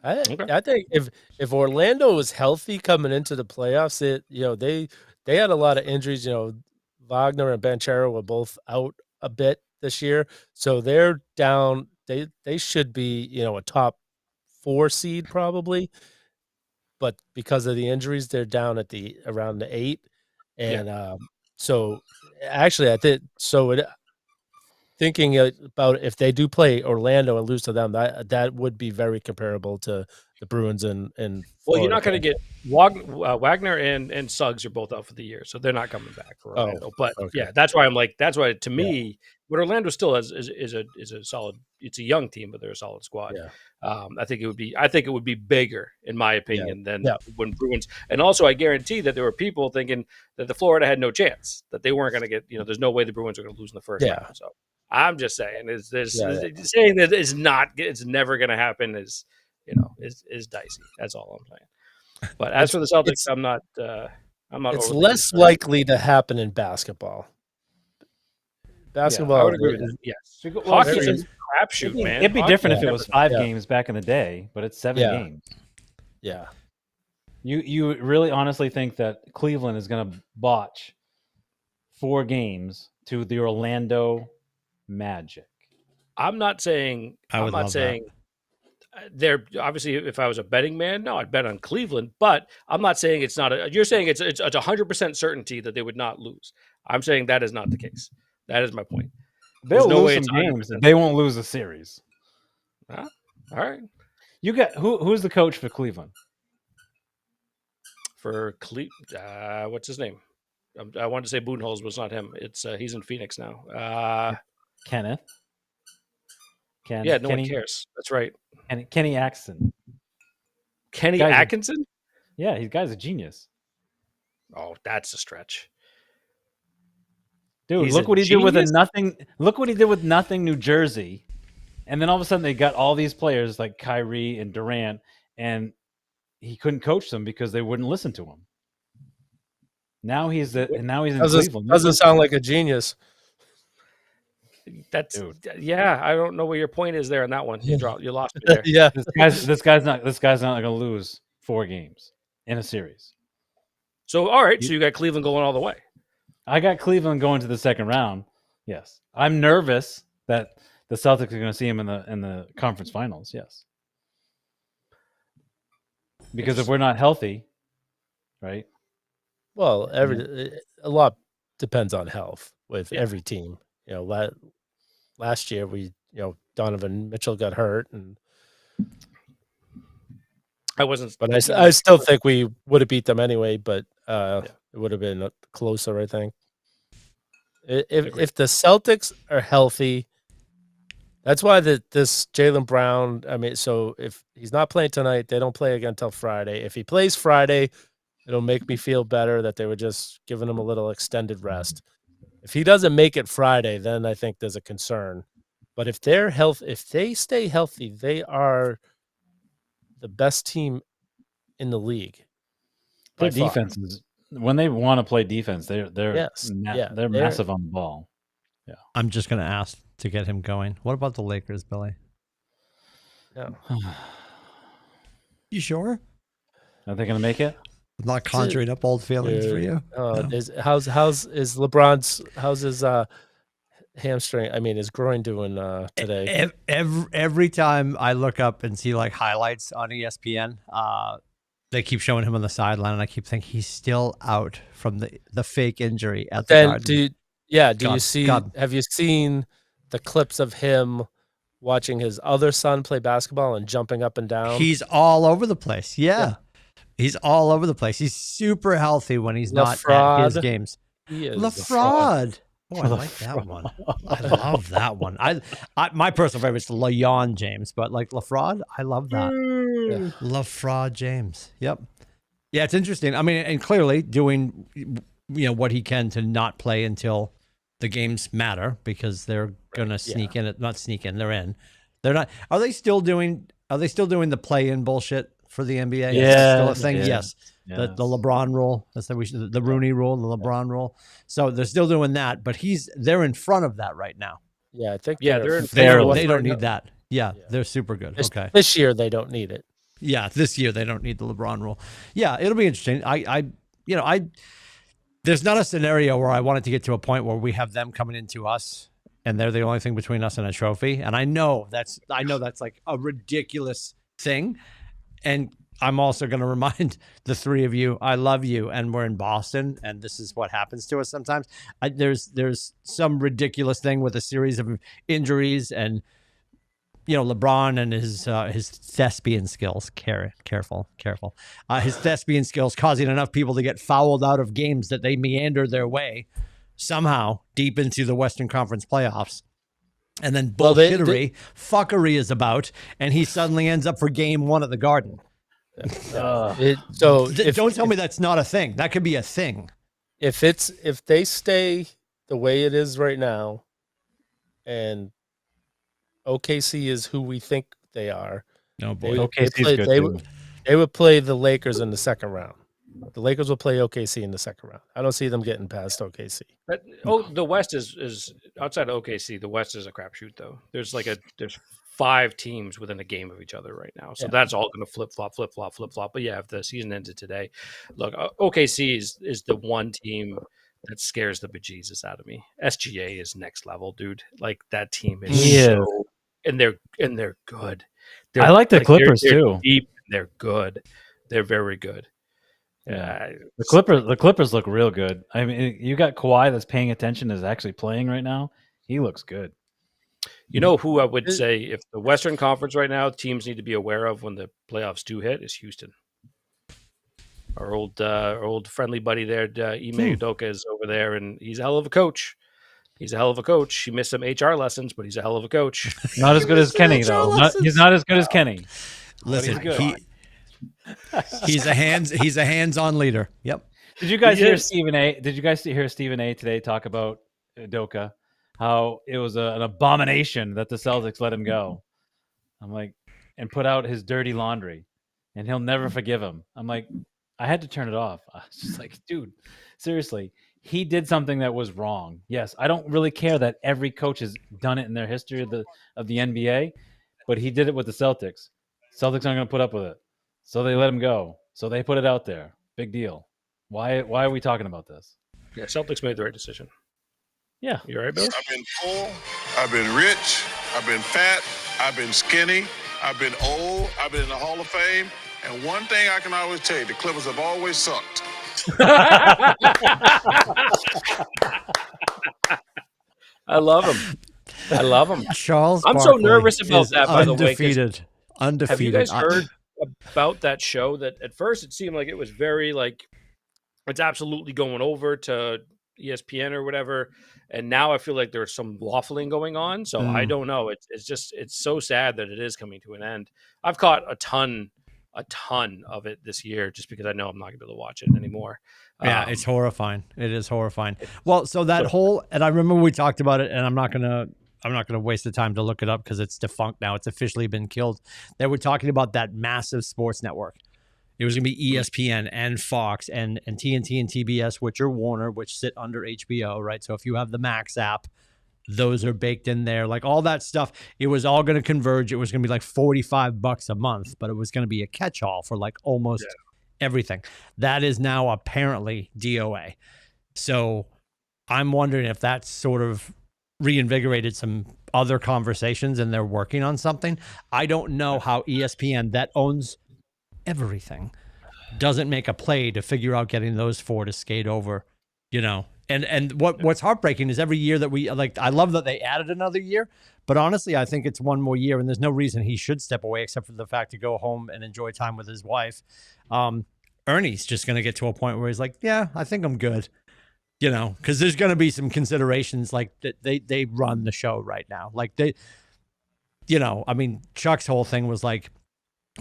I think if Orlando was healthy coming into the playoffs, they had a lot of injuries. Wagner and Banchero were both out a bit this year, so they're down. They should be a top 4 seed probably, but because of the injuries, they're down at around the 8. And so actually, I think so. Thinking about if they do play Orlando and lose to them, that would be very comparable to the Bruins and Florida. Well, you're not going to get Wagner and Suggs are both out for the year, so they're not coming back for Orlando. But yeah, that's why I'm like, that's why to me, what Orlando still is a solid. It's a young team, but they're a solid squad. Yeah. I think it would be bigger, in my opinion, than when Bruins. And also, I guarantee that there were people thinking that the Florida had no chance, that they weren't going to get. There's no way the Bruins are going to lose in the first round. So. I'm just saying, saying that it's never going to happen is dicey. That's all I'm saying. But as for the Celtics, I'm not. It's less likely to happen in basketball. Basketball, I would agree with that. Yes, hockey is a crapshoot, man. It'd be different if it was 5 games back in the day, but it's 7 games. Yeah. You really honestly think that Cleveland is going to botch 4 games to the Orlando Magic? I'm not saying. I'm not saying. They're obviously. If I was a betting man, no, I'd bet on Cleveland. But I'm not saying it's not. You're saying it's 100% certainty that they would not lose. I'm saying that is not the case. That is my point. They'll lose some games. They won't lose a series. All right. You got who's the coach for Cleveland? for what's his name? I wanted to say Budenholzer, but it's not him. It's he's in Phoenix now. Kenneth. Yeah, no one cares. That's right. Kenny Atkinson. Kenny Atkinson? Yeah, he's guy's a genius. Oh, that's a stretch. Dude, look what he did with nothing. Look what he did with nothing New Jersey. And then all of a sudden they got all these players like Kyrie and Durant, and he couldn't coach them because they wouldn't listen to him. Now he's in Cleveland. Doesn't sound like a genius. That's yeah. I don't know what your point is there on that one. You lost me there. Yeah, this guy's not going to lose 4 games in a series. So all right, so you got Cleveland going all the way. I got Cleveland going to the second round. Yes, I'm nervous that the Celtics are going to see him in the conference finals. Yes, because if we're not healthy, right? Well, a lot depends on health with every team. You know, last year Donovan Mitchell got hurt, and I wasn't. But I still think we would have beat them anyway. But it would have been closer, I think. If the Celtics are healthy, that's why this Jaylen Brown. I mean, so if he's not playing tonight, they don't play again until Friday. If he plays Friday, it'll make me feel better that they were just giving him a little extended rest. If he doesn't make it Friday, then I think there's a concern. But if they stay healthy, they are the best team in the league. Their defense is, when they want to play defense, they're massive on the ball. Yeah, I'm just going to ask to get him going. What about the Lakers, Billy? No. You sure? Are they going to make it? I'm not conjuring up old feelings for you. No. How's his hamstring? I mean, his groin doing today? Every time I look up and see like highlights on ESPN, they keep showing him on the sideline, and I keep thinking he's still out from the fake injury at the Garden. Have you seen the clips of him watching his other son play basketball and jumping up and down? He's all over the place. Yeah. He's all over the place. He's super healthy when he's not at his games. He is LaFraud. Oh, I like that one. I love that one. I my personal favorite is LeBron James, but like LaFraud, I love that. LaFraud James. Yep. Yeah, it's interesting. I mean, and clearly doing what he can to not play until the games matter, because they're gonna sneak in. Not sneak in. They're in. They're not. Are they still doing the play-in bullshit for the NBA? Yeah, still a thing. Yeah. Yes. The LeBron rule. That's the Rooney rule, the LeBron rule. So they're still doing that, but they're in front of that right now. Yeah, I think. They don't need that. Yeah, they're super good. This year they don't need it. Yeah, this year they don't need the LeBron rule. Yeah, it'll be interesting. There's not a scenario where I want it to get to a point where we have them coming into us and they're the only thing between us and a trophy. And I know that's like a ridiculous thing. And I'm also going to remind the three of you, I love you, and we're in Boston, and this is what happens to us sometimes. There's some ridiculous thing with a series of injuries, and LeBron and his thespian skills. Careful. His thespian skills causing enough people to get fouled out of games that they meander their way somehow deep into the Western Conference playoffs. And then fuckery is about, and he suddenly ends up for game 1 at the Garden. Don't tell me that's not a thing. That could be a thing. If they stay the way it is right now, and OKC is who we think they are. No boy, they would play the Lakers in the second round. The Lakers will play OKC in the second round. I don't see them getting past OKC. But the West is outside of OKC. The West is a crapshoot, though. There's 5 teams within a game of each other right now, so that's all going to flip flop. But yeah, if the season ended today, look, OKC is the one team that scares the bejesus out of me. SGA is next level, dude. Like, that team is so, and they're good. I like the Clippers too. Deep, they're good. They're very good. Yeah, the Clippers look real good. I mean, you got Kawhi that's paying attention, is actually playing right now. He looks good. You know who I would say, if the Western Conference right now, teams need to be aware of when the playoffs do hit, is Houston. Our old friendly buddy there, Ime Udoka, is over there, and he's a hell of a coach. He's a hell of a coach. He missed some HR lessons, but he's a hell of a coach. Not as good as Kenny, though. He's not as good as Kenny. Listen, he's a hands-on leader. Yep. Did you guys hear Stephen A? Did you guys hear Stephen A today talk about Udoka? How it was an abomination that the Celtics let him go. I'm like, and put out his dirty laundry, and he'll never forgive him. I'm like, I had to turn it off. I was just like, dude, seriously, he did something that was wrong. Yes, I don't really care that every coach has done it in their history of the NBA, but he did it with the Celtics. Celtics aren't going to put up with it, so they let him go. So they put it out there. Big deal. Why are we talking about this? Yeah, Celtics made the right decision. Yeah. You all right, Bill? I've been poor. I've been rich. I've been fat. I've been skinny. I've been old. I've been in the Hall of Fame. And one thing I can always tell you, the Clippers have always sucked. I love him. I love him. Charles I'm Barkley so nervous about that, by the way. Undefeated. Have you guys heard about that show? That at first it seemed like it was very like it's absolutely going over to ESPN or whatever, and now I feel like there's some waffling going on. So I don't know. It's so sad that it is coming to an end. I've caught a ton of it this year just because I know I'm not gonna be able to watch it anymore. Yeah, it's horrifying. It is horrifying. Well, so that whole, and I remember we talked about it, and I'm not gonna waste the time to look it up because it's defunct now. It's officially been killed. They were talking about that massive sports network. It was going to be ESPN and Fox and TNT and TBS, which are Warner, which sit under HBO, right? So if you have the Max app, those are baked in there. Like all that stuff, it was all going to converge. It was going to be like $45 a month, but it was going to be a catch-all for like almost everything. That is now apparently DOA. So I'm wondering if that's sort of reinvigorated some other conversations and they're working on something. I don't know how ESPN, that owns everything, doesn't make a play to figure out getting those four to skate over, and what's heartbreaking is every year that we like, I love that they added another year, but honestly I think it's one more year and there's no reason he should step away except for the fact to go home and enjoy time with his wife. Ernie's just going to get to a point where he's like, yeah, I think I'm good, because there's going to be some considerations like that they run the show right now, like they, I mean, Chuck's whole thing was like,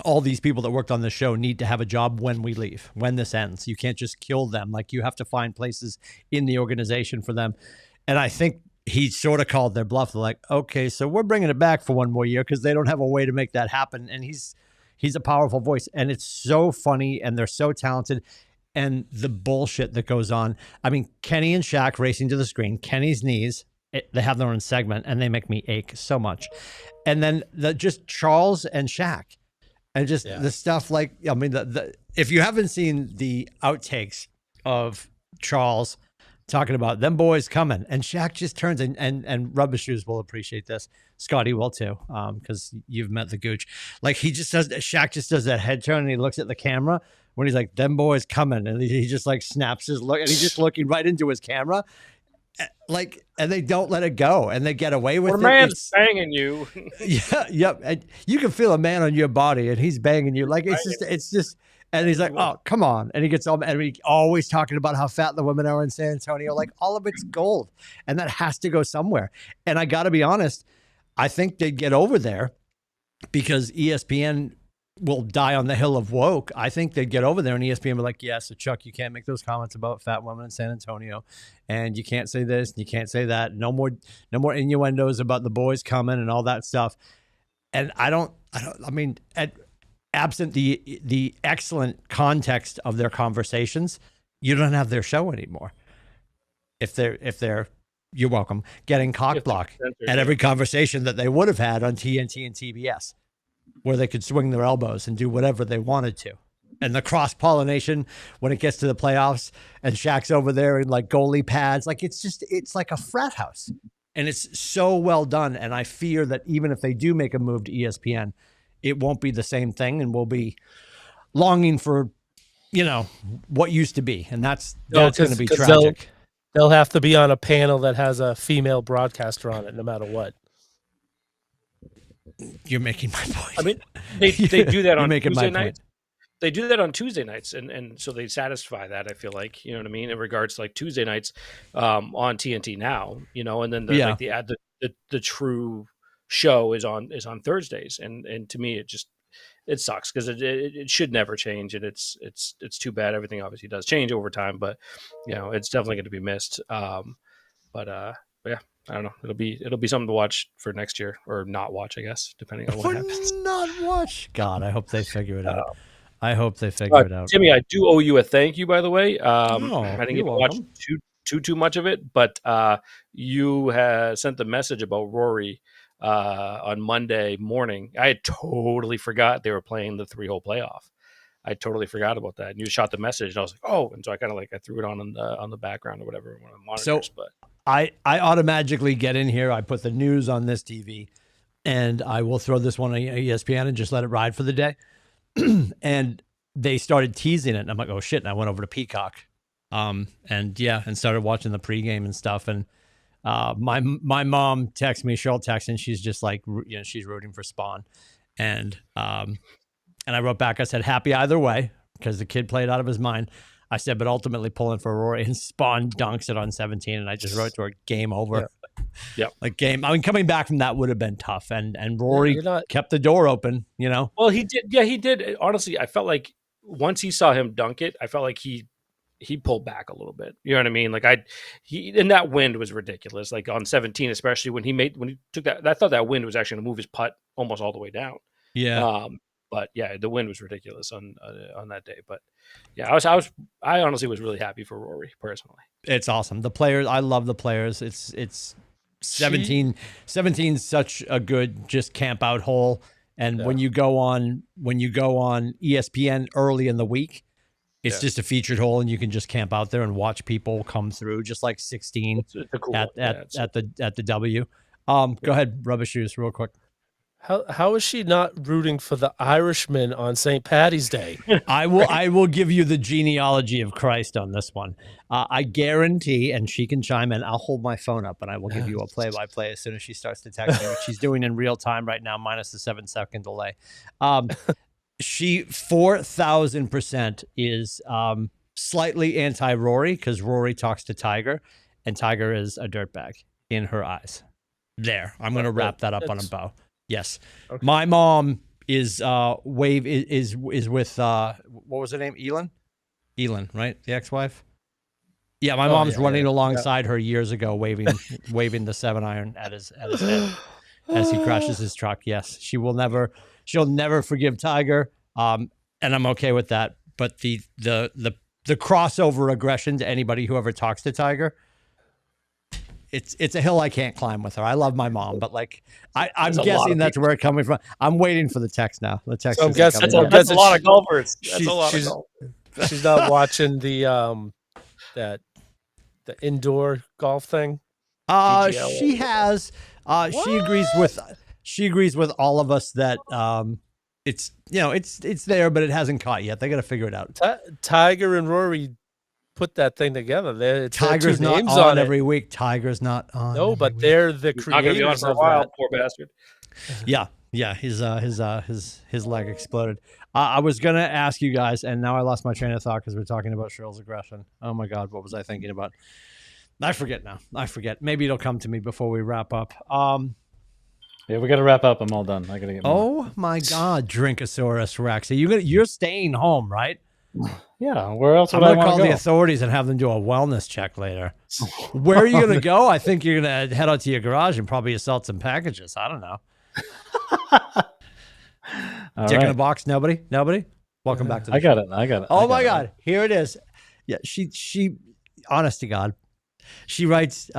all these people that worked on the show need to have a job when we leave, when this ends. You can't just kill them. Like you have to find places in the organization for them. And I think he sort of called their bluff. They're like, okay, so we're bringing it back for one more year because they don't have a way to make that happen. And he's a powerful voice and it's so funny and they're so talented. And the bullshit that goes on. I mean, Kenny and Shaq racing to the screen, Kenny's knees, they have their own segment and they make me ache so much. And then just Charles and Shaq. And just the stuff like, I mean, if you haven't seen the outtakes of Charles talking about them boys coming, and Shaq just turns and Rubber Shoes will appreciate this. Scotty will too, because you've met the gooch. Like Shaq just does that head turn and he looks at the camera when he's like, them boys coming. And he just like snaps his look and he's just looking right into his camera. Like, and they don't let it go and they get away with it. A man's banging you. Yep. And you can feel a man on your body and he's banging you. Like, it's just, and he's like, oh, come on. And he gets all, and he's always talking about how fat the women are in San Antonio. Like, all of it's gold and that has to go somewhere. And I got to be honest, I think they'd get over there because ESPN will die on the hill of woke. I think they'd get over there and ESPN be like, yeah, so Chuck, you can't make those comments about fat women in San Antonio and you can't say this and you can't say that. No more innuendos about the boys coming and all that stuff. And I mean, absent the excellent context of their conversations, you don't have their show anymore. If they're you're welcome, getting cock block at every conversation that they would have had on TNT and TBS. Where they could swing their elbows and do whatever they wanted to. And the cross-pollination when it gets to the playoffs and Shaq's over there in like goalie pads. Like it's like a frat house. And it's so well done. And I fear that even if they do make a move to ESPN, it won't be the same thing and we'll be longing for, what used to be. And that's going to be tragic. They'll have to be on a panel that has a female broadcaster on it no matter what. You're making my point. I mean, they do that on Tuesday night. they do that on Tuesday nights, and so they satisfy that. I feel like, you know what I mean, in regards to like Tuesday nights on TNT now, you know, and then the true show is on Thursdays, and to me it sucks because it should never change, and it's too bad. Everything obviously does change over time, but you know, it's definitely going to be missed. But yeah, I don't know. It'll be something to watch for next year, or not watch, I guess, depending on what happens. Not watch. God, I hope they figure it out. I hope they figure it out. Timmy, I do owe you a thank you, by the way. I didn't get to watch too much of it, but you sent the message about Rory on Monday morning. I had totally forgot they were playing the 3-hole playoff. I totally forgot about that. And you shot the message, and I was like, oh, and so I kind of I threw it on the background or whatever, one of the monitors. So but I automatically get in here. I put the news on this TV, and I will throw this one on ESPN and just let it ride for the day. And they started teasing it, and I'm like, oh shit! And I went over to Peacock, and started watching the pregame and stuff. And my mom texted me, Cheryl texted, and she's just like, you know, she's rooting for Spawn, and I wrote back, I said, happy either way, because the kid played out of his mind. I said, but ultimately pulling for Rory, and Spawn dunks it on 17, and I just wrote to her, game over. Yeah. Like game. I mean, coming back from that would have been tough, and Rory kept the door open, you know? Well, he did. Yeah, he did. Honestly, I felt like once he saw him dunk it, I felt like he pulled back a little bit. You know what I mean? Like and that wind was ridiculous. Like on 17, especially when he took that, I thought that wind was actually going to move his putt almost all the way down. Yeah. But yeah, the wind was ridiculous on that day. But yeah, I honestly was really happy for Rory personally. It's awesome. The players, I love the players. It's 17 such a good just camp out hole. And when you go on ESPN early in the week, it's just a featured hole, and you can just camp out there and watch people come through, just like 16 it's a cool at the W. Go ahead, Rubber Shoes, real quick. How is she not rooting for the Irishman on St. Paddy's Day? I will give you the genealogy of Christ on this one. I guarantee, and she can chime in. I'll hold my phone up, and I will give you a play-by-play as soon as she starts to text me, which she's doing in real time right now, minus the 7-second delay. She 4,000% is slightly anti-Rory, because Rory talks to Tiger, and Tiger is a dirtbag in her eyes. There, I'm going to wrap that up on a bow. Yes. Okay. My mom is is with what was her name? Elin, right? The ex-wife? Yeah, my mom's running alongside her years ago, waving the 7-iron at his head as he crashes his truck. Yes. She'll never forgive Tiger. And I'm okay with that. But the crossover aggression to anybody who ever talks to Tiger, it's a hill I can't climb with her. I love my mom, but like I'm guessing that's where it's coming from. I'm waiting for the text now. The text. So I'm guessing that's a lot of golfers. That's a lot of golfers. She's not watching the indoor golf thing. She has. She agrees with all of us that it's it's there, but it hasn't caught yet. They got to figure it out. Tiger and Rory put that thing together. Tiger's not on every week. Tiger's not on. No, but they're the creators. Not gonna be on for a while, poor bastard. Yeah. His leg exploded. I was gonna ask you guys, and now I lost my train of thought because we're talking about Cheryl's aggression. Oh my God, what was I thinking about? I forget now. Maybe it'll come to me before we wrap up. Yeah, we got to wrap up. I'm all done. I gotta get. Oh my God, Drinkosaurus Rex. You're staying home, right? Yeah, where else would I'm I going to want call the authorities and have them do a wellness check later. Where are you going to go? I think you're going to head out to your garage and probably assault some packages. I don't know. Dick in a box? Nobody? Welcome back to the show. I got it. Oh my God. Here it is. Yeah, she honest to God, she writes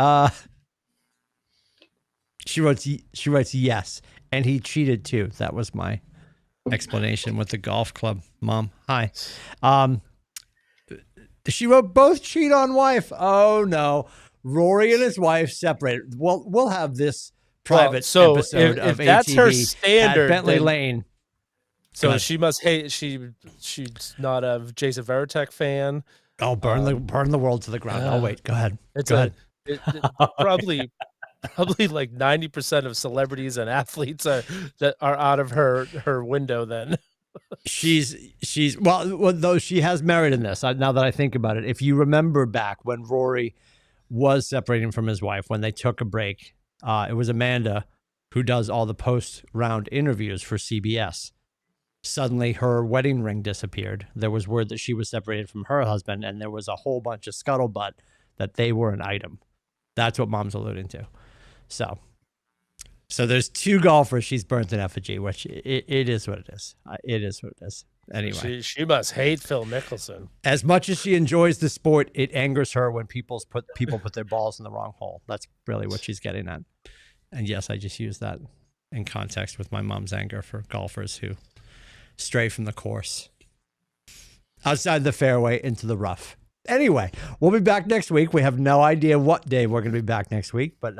yes, and he cheated too. That was my explanation with the golf club. Mom, hi. She wrote both cheat on wife. Oh no, Rory and his wife separated. We'll have this private episode of ATB that's her standard at Bentley Lane. So she must hate. She's not a Jason Veritek fan. Oh, burn the world to the ground. Oh wait, go ahead. Probably like 90% of celebrities and athletes that are out of her window then. She's well, though she has merit in this. Now that I think about it, if you remember back when Rory was separating from his wife, when they took a break, it was Amanda who does all the post-round interviews for CBS. Suddenly, her wedding ring disappeared. There was word that she was separated from her husband, and there was a whole bunch of scuttlebutt that they were an item. That's what Mom's alluding to. So there's 2 golfers she's burnt in effigy, which it is what it is. It is what it is. Anyway. She must hate Phil Mickelson. As much as she enjoys the sport, it angers her when people put their balls in the wrong hole. That's really what she's getting at. And yes, I just use that in context with my mom's anger for golfers who stray from the course. Outside the fairway, into the rough. Anyway, we'll be back next week. We have no idea what day we're going to be back next week, but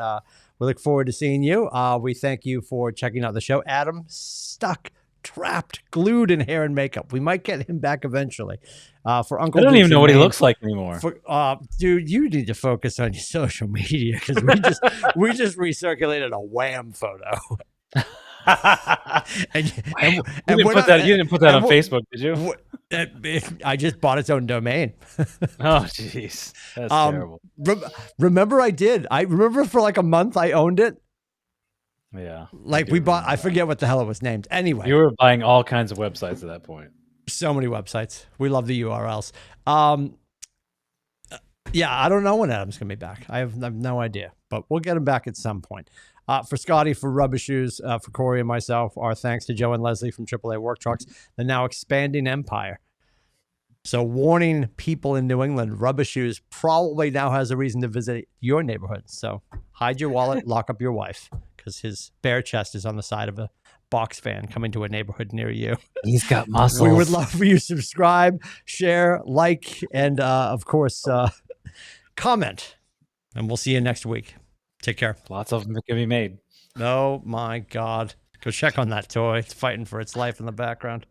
we look forward to seeing you. We thank you for checking out the show. Adam, stuck, trapped, glued in hair and makeup. We might get him back eventually. For Uncle I don't Dukes even know and what he Maine, looks like anymore. Dude, you need to focus on your social media because we just recirculated a Wham photo. You didn't put that on Facebook, did you? I just bought its own domain. Oh, jeez. That's terrible. Remember I did. I remember for like a month I owned it. Yeah. Like we bought, I forget what the hell it was named. Anyway. You were buying all kinds of websites at that point. So many websites. We love the URLs. Yeah, I don't know when Adam's going to be back. I have no idea, but we'll get him back at some point. For Scotty, for Rubber Shoes, for Corey and myself, our thanks to Joe and Leslie from AAA Work Trucks, the now expanding empire. So warning people in New England, Rubber Shoes probably now has a reason to visit your neighborhood. So hide your wallet, lock up your wife, because his bare chest is on the side of a box fan coming to a neighborhood near you. He's got muscles. We would love for you to subscribe, share, like, and of course, comment. And we'll see you next week. Take care. Lots of them can be made. Oh my God. Go check on that toy. It's fighting for its life in the background.